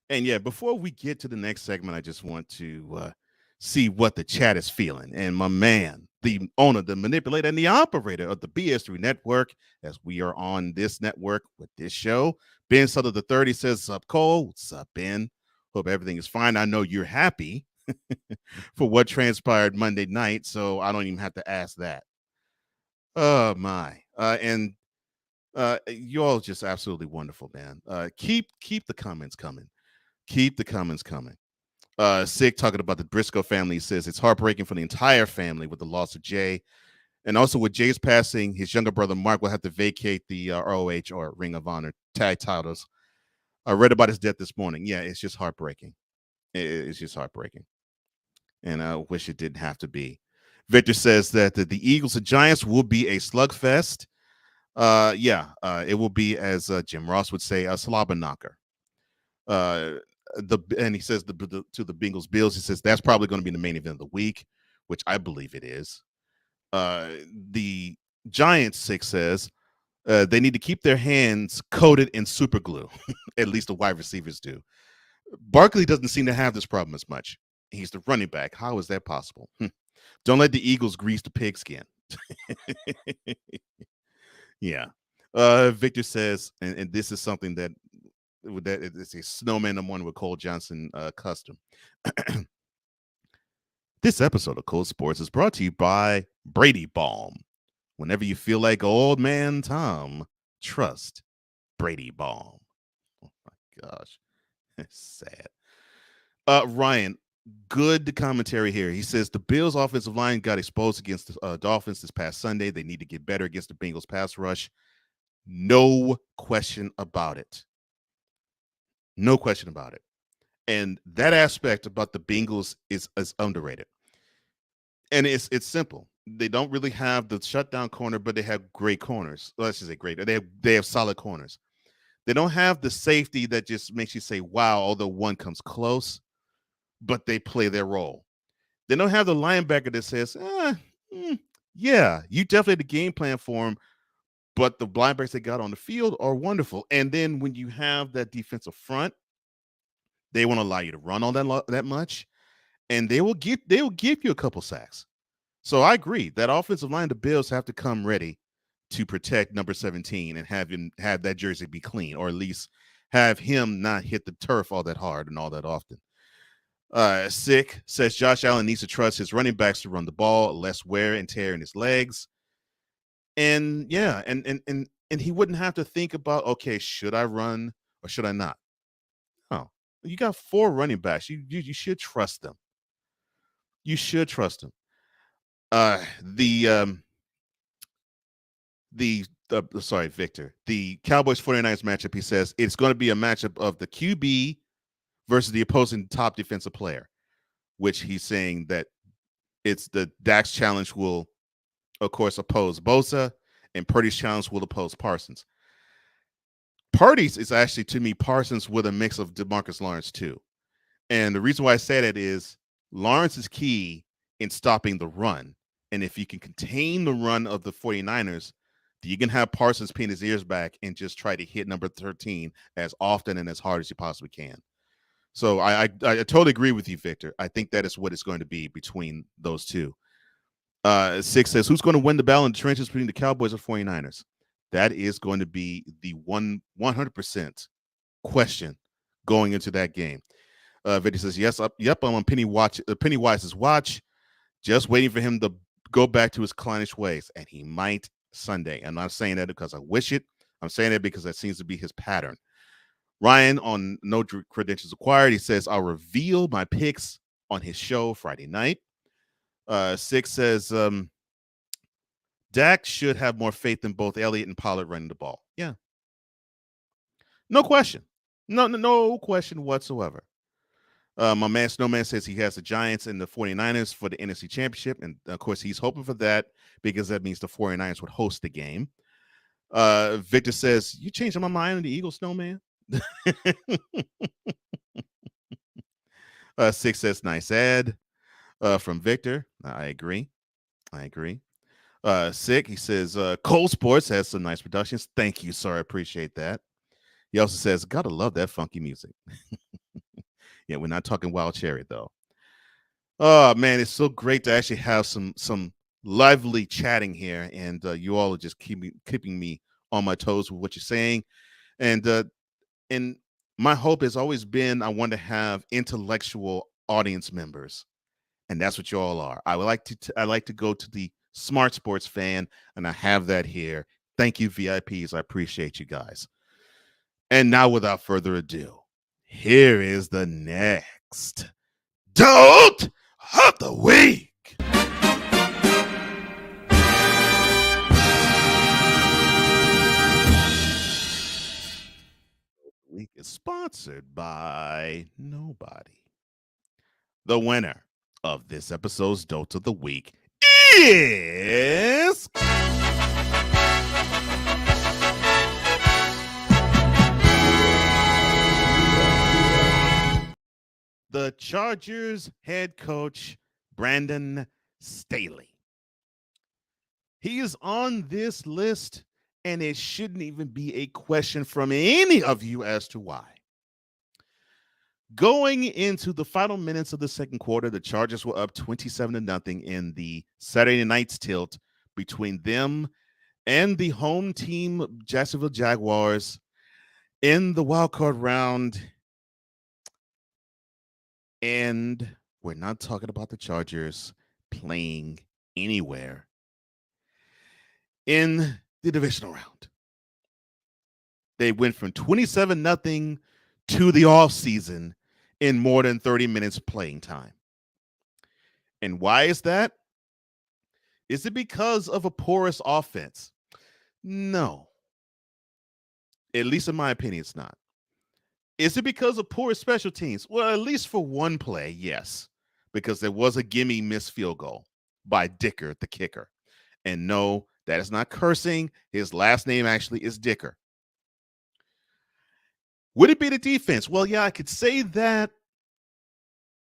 And yeah, before we get to the next segment, I just want to see what the chat is feeling. And my man, the owner, the manipulator, and the operator of the BS3 network, as we are on this network with this show, Ben Sutter the 30 says, "What's up, Cole? What's up, Ben? Hope everything is fine. I know you're happy for what transpired Monday night, so I don't even have to ask that." Oh my. And you all just absolutely wonderful, man. Keep the comments coming. Keep the comments coming. Sig talking about the Briscoe family says it's heartbreaking for the entire family with the loss of Jay. And also with Jay's passing, his younger brother Mark will have to vacate the ROH or Ring of Honor tag titles. I read about his death this morning. Yeah, it's just heartbreaking. It's just heartbreaking. And I wish it didn't have to be. Victor says that the Eagles and Giants will be a slugfest. It will be, as Jim Ross would say, a slobber knocker. And he says to the Bengals Bills, he says that's probably going to be the main event of the week, which I believe it is. The Giants 6 says they need to keep their hands coated in super glue. At least the wide receivers do. Barkley doesn't seem to have this problem as much. He's the running back. How is that possible? Don't let the Eagles grease the pigskin. Yeah. Victor says, and this is something that it's a snowman #1 with Cole Johnson custom. This episode of Cold Sports is brought to you by Brady Balm. Whenever you feel like old man Tom, trust Brady Balm. Oh my gosh, it's sad. Ryan, good commentary here. He says the Bills' offensive line got exposed against the Dolphins this past Sunday. They need to get better against the Bengals' pass rush. No question about it. No question about it. And that aspect about the Bengals is underrated. And it's simple. They don't really have the shutdown corner, but they have great corners. Well, let's just say great. They have solid corners. They don't have the safety that just makes you say, wow, although one comes close, but they play their role. They don't have the linebacker that says, yeah, you definitely had the game plan for him, but the linebackers they got on the field are wonderful. And then when you have that defensive front, they won't allow you to run on that much, and they will give you a couple sacks. So I agree that offensive line, the Bills have to come ready to protect number 17 and have that jersey be clean, or at least have him not hit the turf all that hard and all that often. Sick says Josh Allen needs to trust his running backs to run the ball, less wear and tear in his legs. And yeah, and he wouldn't have to think about, okay, should I run or should I not? No, you got 4 running backs. You should trust them. You should trust them. Sorry, Victor. The Cowboys 49ers matchup, he says it's going to be a matchup of the QB versus the opposing top defensive player, which he's saying that it's the Dak's challenge will, of course, oppose Bosa, and Purdy's challenge will oppose Parsons. Purdy's is actually, to me, Parsons with a mix of DeMarcus Lawrence too. And the reason why I say that is Lawrence is key in stopping the run. And if you can contain the run of the 49ers, you can have Parsons pin his ears back and just try to hit number 13 as often and as hard as you possibly can. So I totally agree with you, Victor. I think that is what it's going to be between those two. Six says, who's going to win the battle in the trenches between the Cowboys and 49ers? That is going to be the 100% question going into that game. Victor says, yep, I'm on Pennywise's watch, just waiting for him to go back to his clownish ways, and he might Sunday. I'm not saying that because I wish it. I'm saying that because that seems to be his pattern. Ryan on No Credentials Acquired, he says, I'll reveal my picks on his show Friday night. Six says, Dak should have more faith in both Elliott and Pollard running the ball. Yeah. No question. No question whatsoever. My man Snowman says he has the Giants and the 49ers for the NFC Championship. And, of course, he's hoping for that because that means the 49ers would host the game. Victor says, you changing my mind on the Eagles, Snowman? Six says, nice ad from Victor. I agree. Sick, he says, Cole Sports has some nice productions. Thank you, sir. I appreciate that. He also says, gotta love that funky music. Yeah, we're not talking Wild Cherry, though. Oh, man, it's so great to actually have some lively chatting here, and you all are just keeping me on my toes with what you're saying. And my hope has always been I want to have intellectual audience members, and that's what you all are. I like to go to the smart sports fan, and I have that here. Thank you, VIPs. I appreciate you guys. And now, without further ado, here is the next Dote of the Week. Week is sponsored by nobody. The winner of this episode's Dote of the Week is the Chargers head coach, Brandon Staley. He is on this list, and it shouldn't even be a question from any of you as to why. Going into the final minutes of the second quarter, the Chargers were up 27-0 in the Saturday night's tilt between them and the home team, Jacksonville Jaguars, in the wild card round. And we're not talking about the Chargers playing anywhere in the divisional round. They went from 27-0 to the offseason in more than 30 minutes playing time. And why is that? Is it because of a porous offense? No. At least in my opinion, it's not. Is it because of poor special teams? Well, at least for one play, yes, because there was a gimme missed field goal by Dicker, the kicker. And no, that is not cursing. His last name actually is Dicker. Would it be the defense? Well, yeah, I could say that,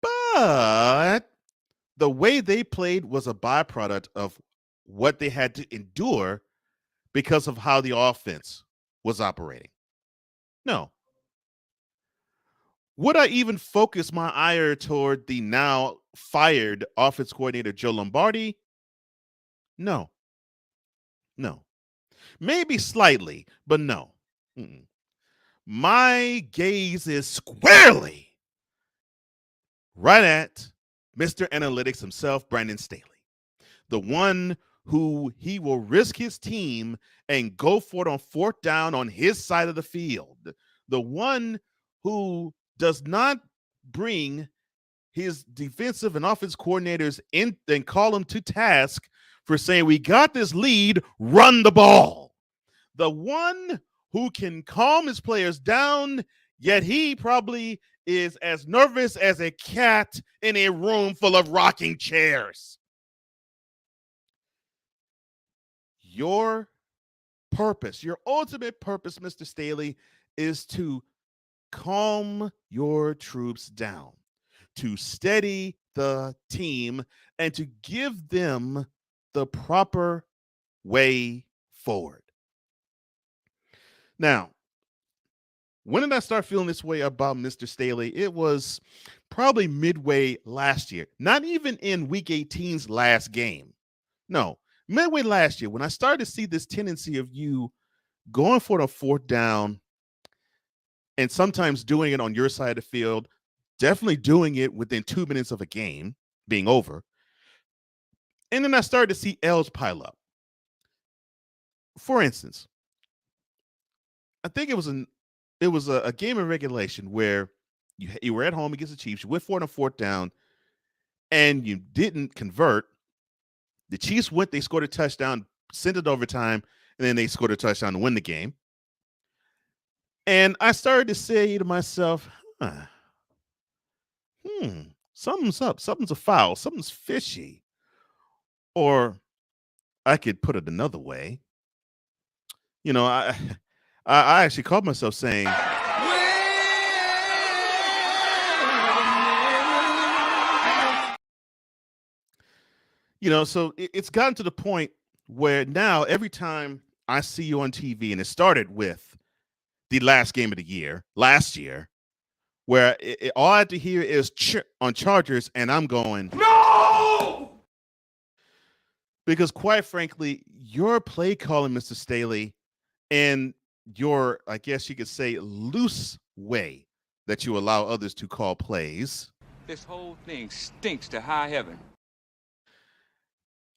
but the way they played was a byproduct of what they had to endure because of how the offense was operating. No. Would I even focus my ire toward the now fired offense coordinator, Joe Lombardi? No. No. Maybe slightly, but no. Mm-mm. My gaze is squarely right at Mr. Analytics himself, Brandon Staley, the one who he will risk his team and go for it on fourth down on his side of the field, the one who does not bring his defensive and offense coordinators in and call them to task for saying, we got this lead, run the ball. The one who can calm his players down, yet he probably is as nervous as a cat in a room full of rocking chairs. Your purpose, your ultimate purpose, Mr. Staley, is to calm your troops down, to steady the team, and to give them the proper way forward. Now, when did I start feeling this way about Mr. Staley? It was probably midway last year, not even in Week 18's last game. No, midway last year, when I started to see this tendency of you going for the fourth down and sometimes doing it on your side of the field, definitely doing it within 2 minutes of a game being over. And then I started to see L's pile up. For instance, I think it was a game of regulation where you were at home against the Chiefs. You went for it on fourth down, and you didn't convert. The Chiefs went, they scored a touchdown, sent it overtime, and then they scored a touchdown to win the game. And I started to say to myself, something's up, something's afoul, something's fishy. Or I could put it another way. You know, I actually caught myself saying, you know, so it's gotten to the point where now every time I see you on TV, and it started with the last game of the year, last year, where all I have to hear is on Chargers, and I'm going, no! Because quite frankly, your play calling, Mr. Staley, and your, I guess you could say, loose way that you allow others to call plays. This whole thing stinks to high heaven.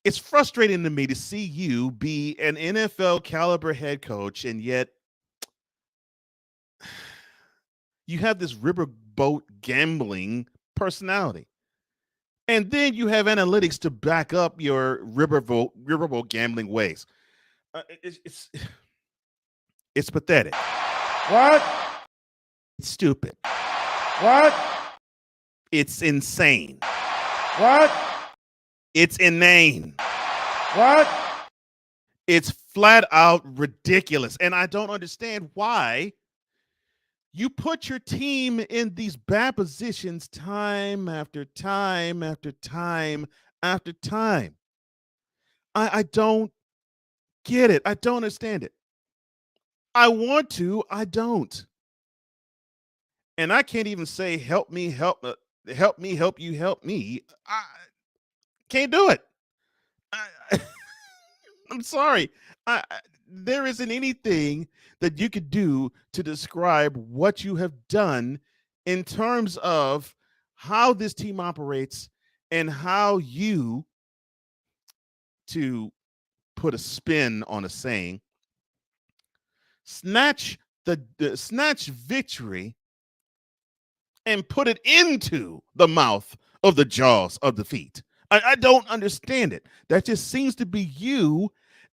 It's frustrating to me to see you be an NFL caliber head coach, and yet you have this riverboat gambling personality. And then you have analytics to back up your riverboat gambling ways. It's pathetic. What? It's stupid. What? It's insane. What? It's inane. What? It's flat out ridiculous. And I don't understand why you put your team in these bad positions time after time after time after time. I don't get it. I don't understand it. I want to. I don't. And I can't even say, help me, help me, help you, help me. I can't do it. I'm sorry. There isn't anything that you could do to describe what you have done in terms of how this team operates and how you, to put a spin on a saying, snatch snatch victory and put it into the mouth of the jaws of defeat. I don't understand it. That just seems to be you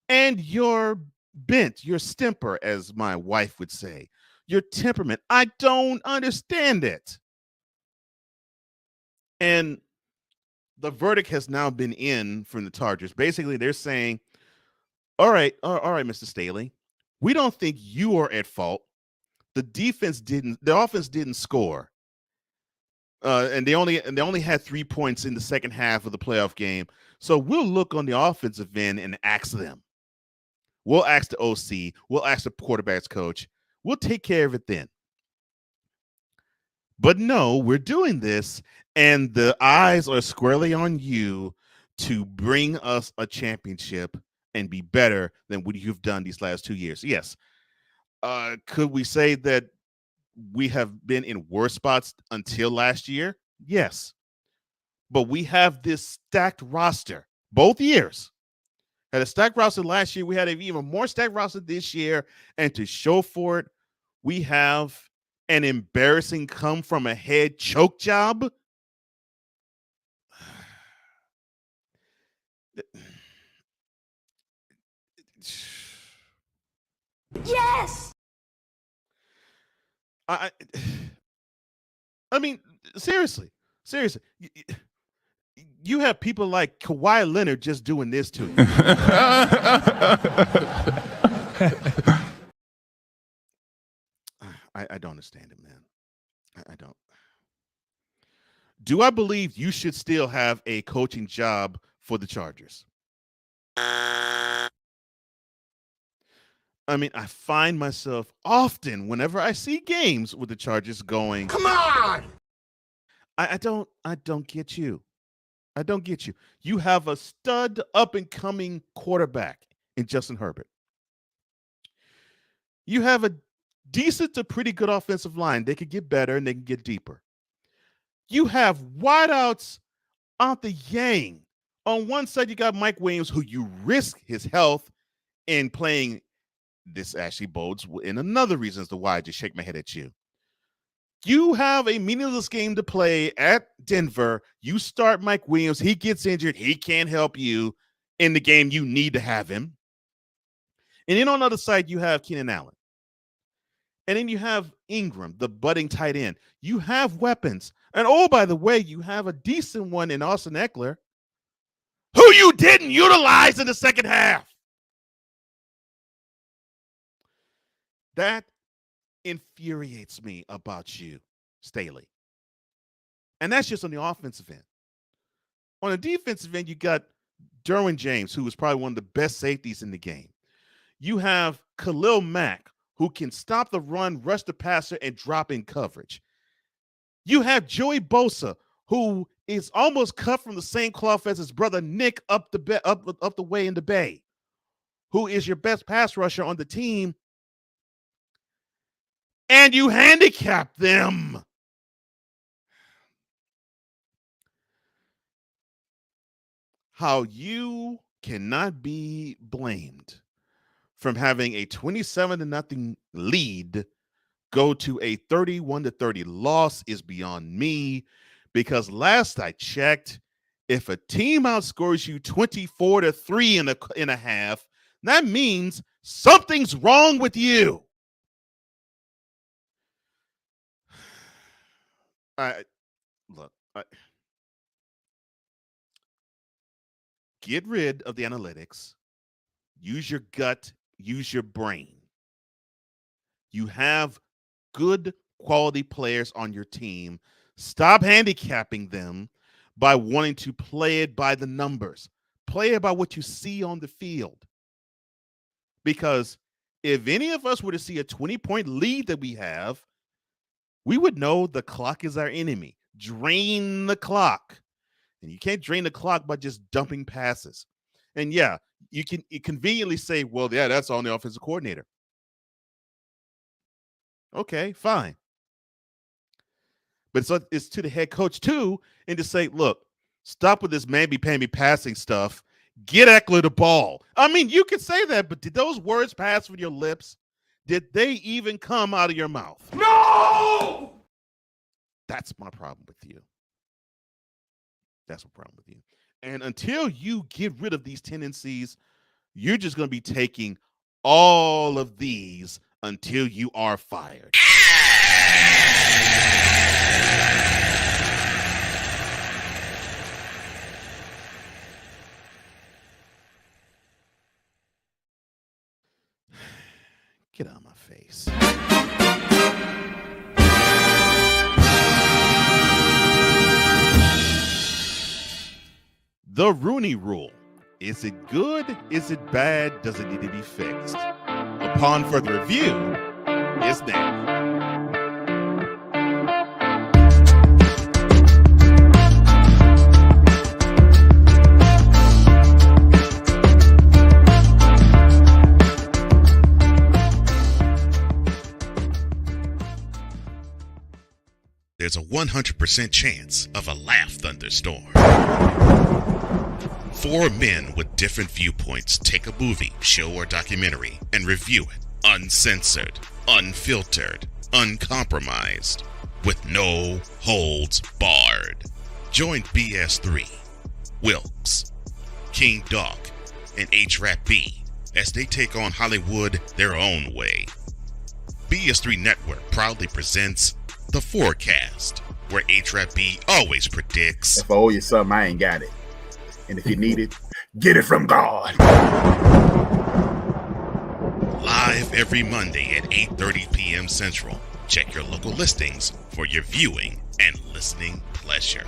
and your bent, your stemper, as my wife would say, your temperament. I don't understand it. And the verdict has now been in from the Chargers. Basically, they're saying, all right, Mr. Staley, we don't think you are at fault. The offense didn't score. And they only had 3 points in the second half of the playoff game. So we'll look on the offensive end and ask them. We'll ask the OC. We'll ask the quarterback's coach. We'll take care of it then. But no, we're doing this, and the eyes are squarely on you to bring us a championship and be better than what you've done these last 2 years. Yes. Could we say that we have been in worse spots until last year? Yes. But we have this stacked roster both years. Had a stacked roster last year. We had an even more stacked roster this year. And to show for it, we have an embarrassing come from a head choke job. Yes! I mean, seriously. You have people like Kawhi Leonard just doing this to you. I don't understand it, man. I don't. Do I believe you should still have a coaching job for the Chargers? I mean, I find myself often, whenever I see games with the Chargers, going, "Come on!" I don't get you. I don't get you. You have a stud up-and-coming quarterback in Justin Herbert. You have a decent to pretty good offensive line. They could get better and they can get deeper. You have wideouts out the yang. On one side, you got Mike Williams, who you risk his health in playing. This actually bodes in another reason as to why I just shake my head at you. You have a meaningless game to play at Denver. You start Mike Williams. He gets injured. He can't help you in the game you need to have him. And then on the other side, you have Keenan Allen. And then you have Ingram, the budding tight end. You have weapons. And oh, by the way, you have a decent one in Austin Eckler, who you didn't utilize in the second half. That infuriates me about you, Staley. And that's just on the offensive end. On the defensive end, you got Derwin James, who is probably one of the best safeties in the game. You have Khalil Mack, who can stop the run, rush the passer, and drop in coverage. You have Joey Bosa, who is almost cut from the same cloth as his brother Nick up the way in the Bay, who is your best pass rusher on the team. And you handicap them. How you cannot be blamed from having a 27-0 lead go to a 31-30 loss is beyond me, because last I checked, if a team outscores you 24-3 in a half, that means something's wrong with you. Get rid of the analytics. Use your gut. Use your brain. You have good quality players on your team. Stop handicapping them by wanting to play it by the numbers. Play it by what you see on the field. Because if any of us were to see a 20-point lead that we have, we would know the clock is our enemy. Drain the clock. And you can't drain the clock by just dumping passes. And yeah, you can conveniently say, well, yeah, that's on the offensive coordinator. Okay, fine. But it's to the head coach too, and to say, look, stop with this mamby-pamby passing stuff. Get Eckler the ball. I mean, you could say that, but did those words pass from your lips? Did they even come out of your mouth? No! That's my problem with you. That's my problem with you. And until you get rid of these tendencies, you're just going to be taking all of these until you are fired. Get out of my face. The Rooney Rule. Is it good? Is it bad? Does it need to be fixed? Upon further review, is next. There's a 100% chance of a laugh thunderstorm. 4 men with different viewpoints take a movie, show, or documentary and review it uncensored, unfiltered, uncompromised, with no holds barred. Join BS3, Wilkes, King Dog, and H-Rap B as they take on Hollywood their own way. BS3 Network proudly presents The Forecast, where H-Rap B always predicts, if I owe you something, I ain't got it. And if you need it, get it from God. Live every Monday at 8:30 p.m. Central. Check your local listings for your viewing and listening pleasure.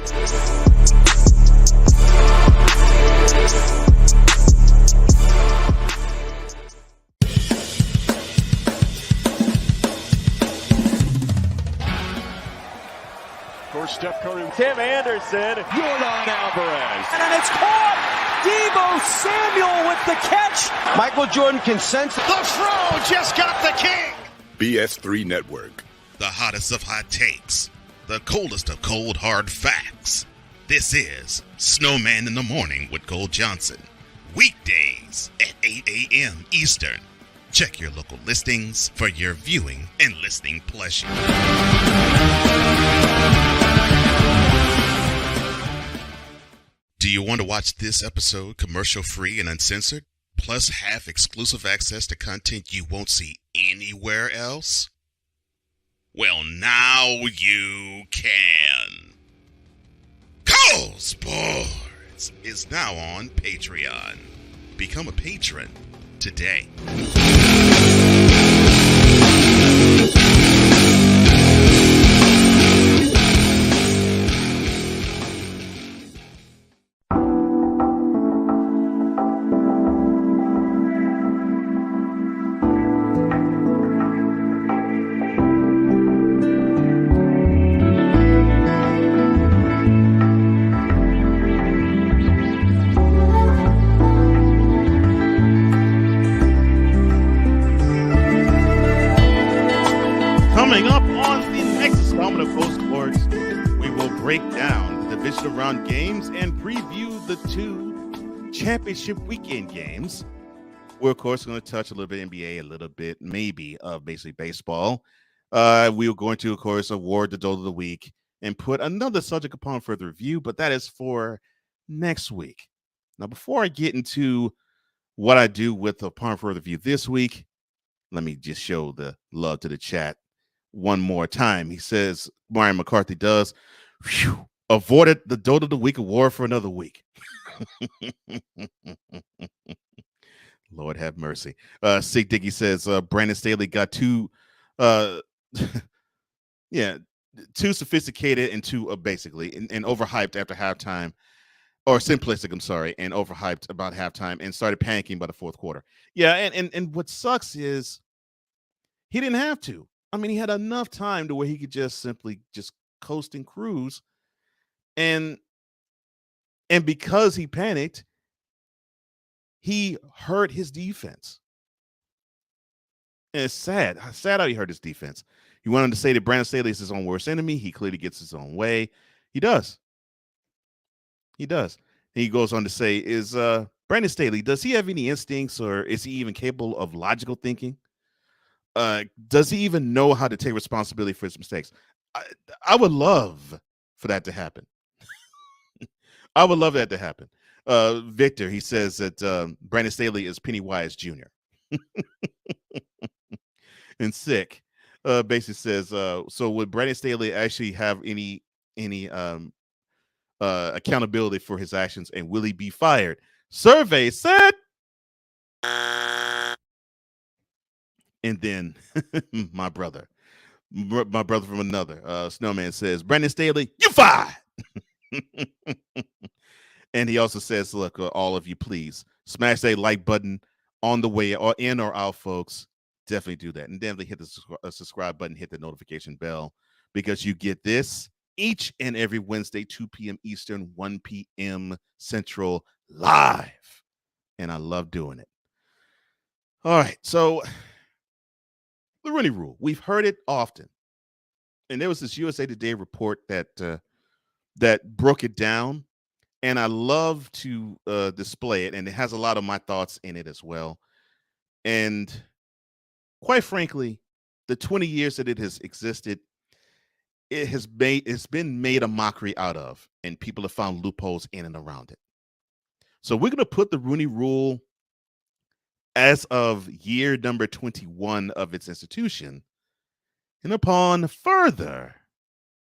For Steph Curry, Tim Anderson, Jordan Alvarez. And it's caught! Deebo Samuel with the catch! Michael Jordan can sense it. The Fro just got the king! BS3 Network. The hottest of hot takes. The coldest of cold hard facts. This is Snowman in the Morning with Cole Johnson. Weekdays at 8 a.m. Eastern. Check your local listings for your viewing and listening pleasure. Do you want to watch this episode commercial-free and uncensored, plus have exclusive access to content you won't see anywhere else? Well, now you can. Cole Sports is now on Patreon. Become a patron today. Coming up on the next installment of Cole Sports, we will break down the Divisional Round games and preview the 2 championship weekend games. We're, of course, going to touch a little bit NBA, a little bit maybe of basically baseball. We are going to, of course, award the Dolt of the Week and put another subject upon further review, but that is for next week. Now, before I get into what I do with upon further review this week, let me just show the love to the chat one more time. He says, Brian McCarthy does, avoided the Dolt of the Week award for another week. Lord have mercy. Sig Dickey says, Brandon Staley got too sophisticated and too basically and overhyped after halftime, or simplistic, I'm sorry, and overhyped about halftime and started panicking by the fourth quarter. Yeah, and what sucks is he didn't have to. I mean, he had enough time to where he could just simply just coast and cruise. And because he panicked, he hurt his defense. And it's sad how he hurt his defense. He went on to say that Brandon Staley is his own worst enemy. He clearly gets his own way. He does. He does. He goes on to say, is Brandon Staley, does he have any instincts, or is he even capable of logical thinking? Does he even know how to take responsibility for his mistakes? I would love for that to happen. I would love that to happen. Victor, he says that Brandon Staley is Pennywise Jr. And Sick basically says, so would Brandon Staley actually have any accountability for his actions, and will he be fired? Survey said. And then my brother from another, Snowman, says, Brandon Staley, you fired. And he also says, look, all of you, please smash that like button on the way or in or out, folks. Definitely do that. And definitely hit the subscribe button, hit the notification bell, because you get this each and every Wednesday, 2 p.m. Eastern, 1 p.m. Central, live. And I love doing it. All right. So the Rooney Rule, we've heard it often. And there was this USA Today report that broke it down. And I love to display it. And it has a lot of my thoughts in it as well. And quite frankly, the 20 years that it has existed, it's been made a mockery out of, and people have found loopholes in and around it. So we're going to put the Rooney Rule as of year number 21 of its institution, and upon further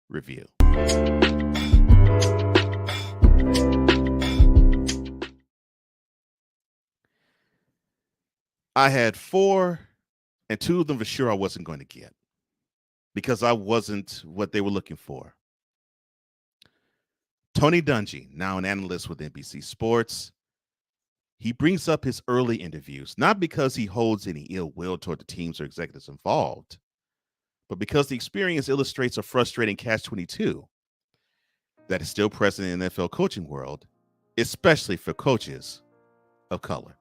review. I had 4, and 2 of them for sure I wasn't going to get, because I wasn't what they were looking for. Tony Dungy, now an analyst with NBC Sports, he brings up his early interviews, not because he holds any ill will toward the teams or executives involved, but because the experience illustrates a frustrating catch-22 that is still present in the NFL coaching world, especially for coaches of color.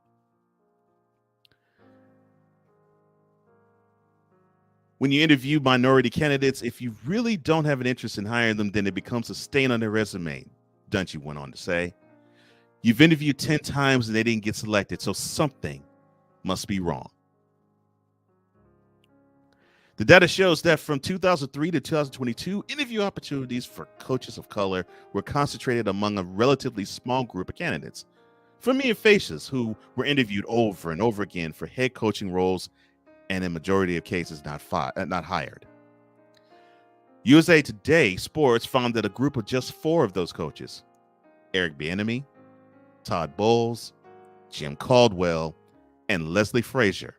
When you interview minority candidates, if you really don't have an interest in hiring them, then it becomes a stain on their resume, Dungy went on to say. You've interviewed 10 times and they didn't get selected, so something must be wrong. The data shows that from 2003 to 2022, interview opportunities for coaches of color were concentrated among a relatively small group of candidates, familiar faces who were interviewed over and over again for head coaching roles, and in majority of cases not hired. USA Today Sports found that a group of just 4 of those coaches, Eric Bieniemy, Todd Bowles, Jim Caldwell, and Leslie Frazier,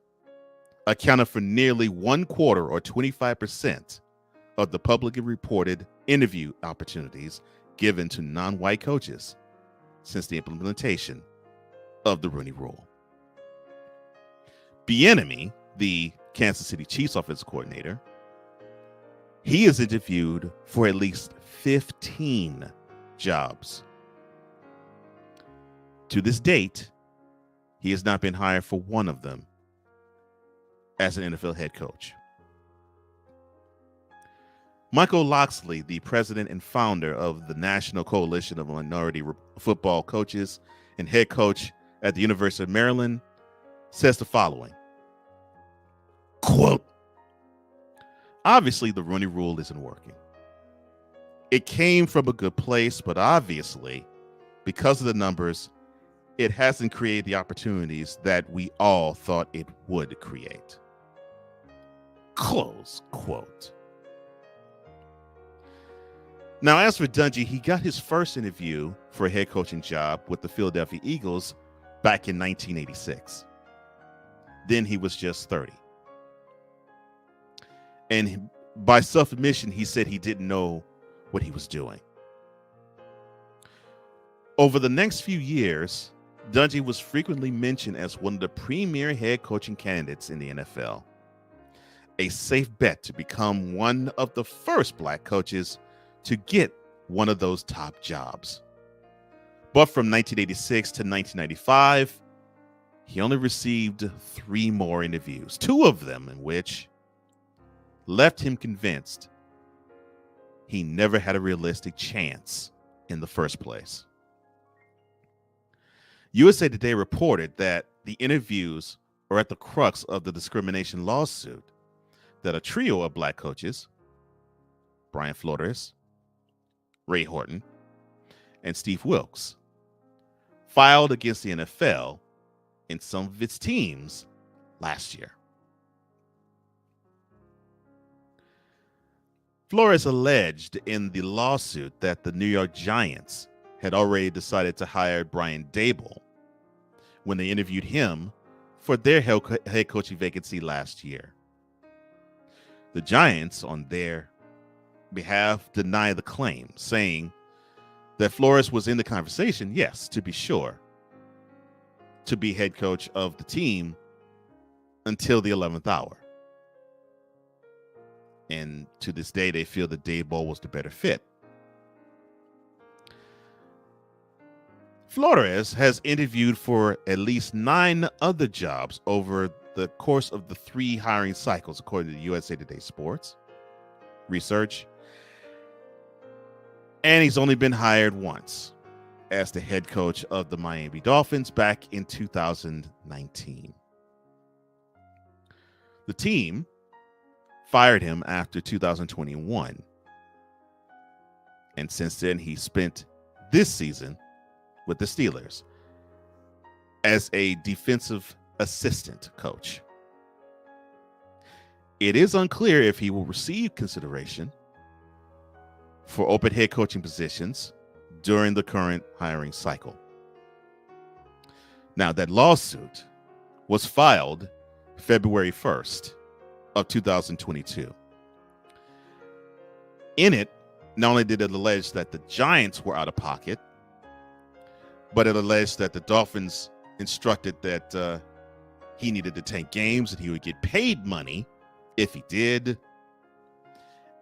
accounted for nearly 1/4 or 25% of the publicly reported interview opportunities given to non-white coaches since the implementation of the Rooney Rule. Bieniemy, the Kansas City Chiefs offensive coordinator, he is interviewed for at least 15 jobs. To this date, he has not been hired for one of them as an NFL head coach. Michael Locksley, the president and founder of the National Coalition of Minority Football Coaches and head coach at the University of Maryland, says the following, quote, obviously the Rooney Rule isn't working. It came from a good place, but obviously, because of the numbers, it hasn't created the opportunities that we all thought it would create. Close quote. Now, as for Dungy, he got his first interview for a head coaching job with the Philadelphia Eagles back in 1986. Then he was just 30. And by self-admission, he said he didn't know what he was doing. Over the next few years, Dungy was frequently mentioned as one of the premier head coaching candidates in the NFL, a safe bet to become one of the first black coaches to get one of those top jobs. But from 1986 to 1995, he only received 3 more interviews, 2 of them in which left him convinced he never had a realistic chance in the first place. USA Today reported that the interviews are at the crux of the discrimination lawsuit that a trio of black coaches, Brian Flores, Ray Horton, and Steve Wilkes, filed against the NFL and some of its teams last year. Flores alleged in the lawsuit that the New York Giants had already decided to hire Brian Daboll when they interviewed him for their head coaching vacancy last year. The Giants, on their behalf, deny the claim, saying that Flores was in the conversation, yes, to be sure, to be head coach of the team until the 11th hour. And to this day, they feel that Daboll was the better fit. Flores has interviewed for at least 9 other jobs over the course of the 3 hiring cycles, according to USA Today Sports research. And he's only been hired once as the head coach of the Miami Dolphins back in 2019. The team fired him after 2021. And since then, he spent this season with the Steelers as a defensive assistant coach. It is unclear if he will receive consideration for open head coaching positions during the current hiring cycle. Now, that lawsuit was filed February 1st of 2022. In it, not only did it allege that the Giants were out of pocket, but it alleged that the Dolphins instructed that he needed to tank games and he would get paid money if he did.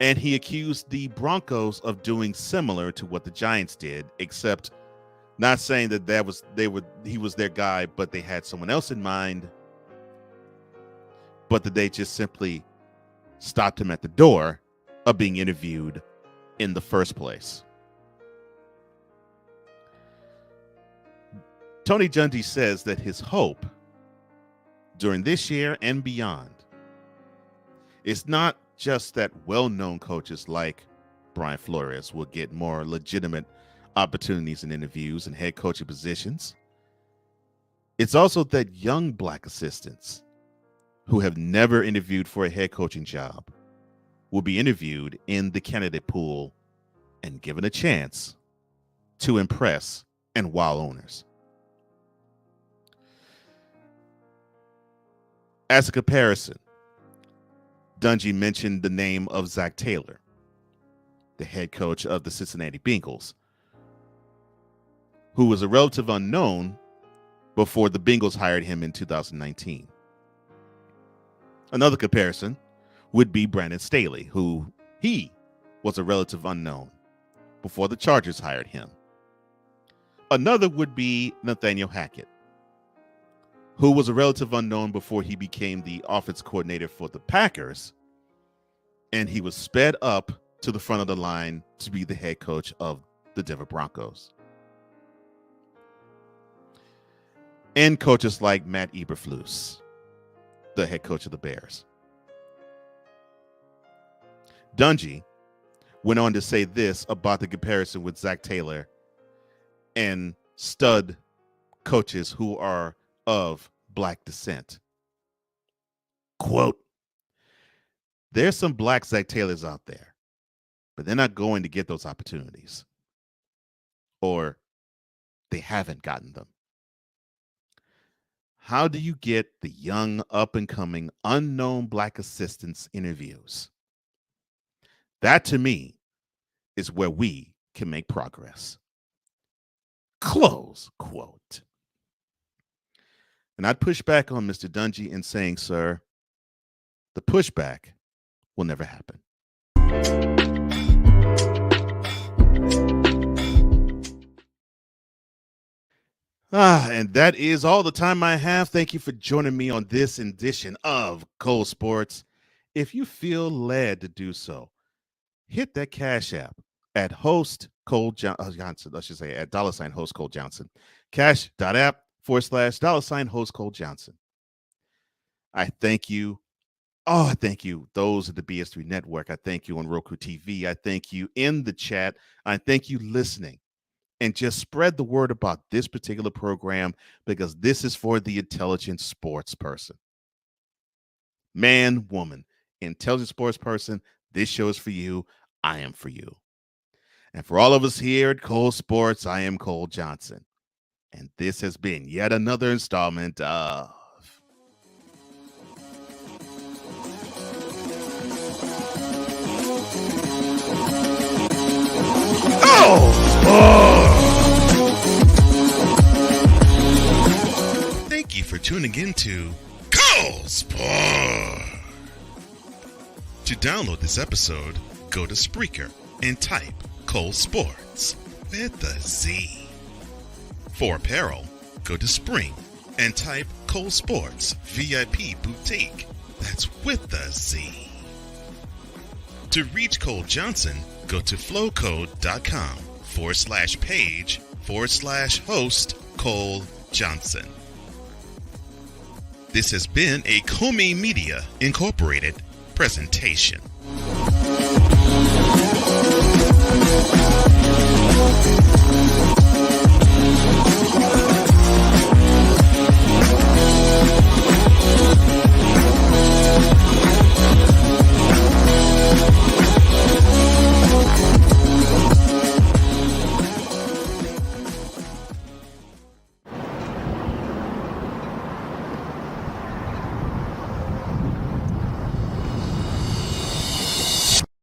And he accused the Broncos of doing similar to what the Giants did, except not saying that he was their guy, but they had someone else in mind, but that they just simply stopped him at the door of being interviewed in the first place. Tony Dungy says that his hope during this year and beyond is not just that well-known coaches like Brian Flores will get more legitimate opportunities in interviews and head coaching positions. It's also that young black assistants who have never interviewed for a head coaching job will be interviewed in the candidate pool and given a chance to impress and wow owners. As a comparison, Dungy mentioned the name of Zach Taylor, the head coach of the Cincinnati Bengals, who was a relative unknown before the Bengals hired him in 2019. Another comparison would be Brandon Staley, who he was a relative unknown before the Chargers hired him. Another would be Nathaniel Hackett, who was a relative unknown before he became the offense coordinator for the Packers, and he was sped up to the front of the line to be the head coach of the Denver Broncos. And coaches like Matt Eberflus, the head coach of the Bears. Dungy went on to say this about the comparison with Zach Taylor and stud coaches who are of black descent. Quote, "There's some black Zach Taylors out there, but they're not going to get those opportunities, or they haven't gotten them. How do you get the young, up-and-coming, unknown black assistants interviews? That, to me, is where we can make progress." Close quote. And I'd push back on Mr. Dungy in saying, sir, the pushback will never happen. And that is all the time I have. Thank you for joining me on this edition of Cole Sports. if you feel led to do so, hit that Cash App at host Cole Johnson. I should say at $ host Cole Johnson. Cash.app/$ host Cole Johnson. I thank you. Oh, I thank you. Those at the BS3 Network. I thank you on Roku TV. I thank you in the chat. I thank you listening. And just spread the word about this particular program, because this is for the intelligent sports person. Man, woman, intelligent sports person, this show is for you. I am for you. And for all of us here at Cole Sports, I am Cole Johnson. And this has been yet another installment of Thank you for tuning in to Cole Sports. To download this episode, go to Spreaker and type Cole Sports with a Z. For apparel, go to Spring and type Cole Sports VIP Boutique. That's with a Z. To reach Cole Johnson, go to flowcode.com/page/host Cole Johnson. This has been a Comey Media Incorporated presentation.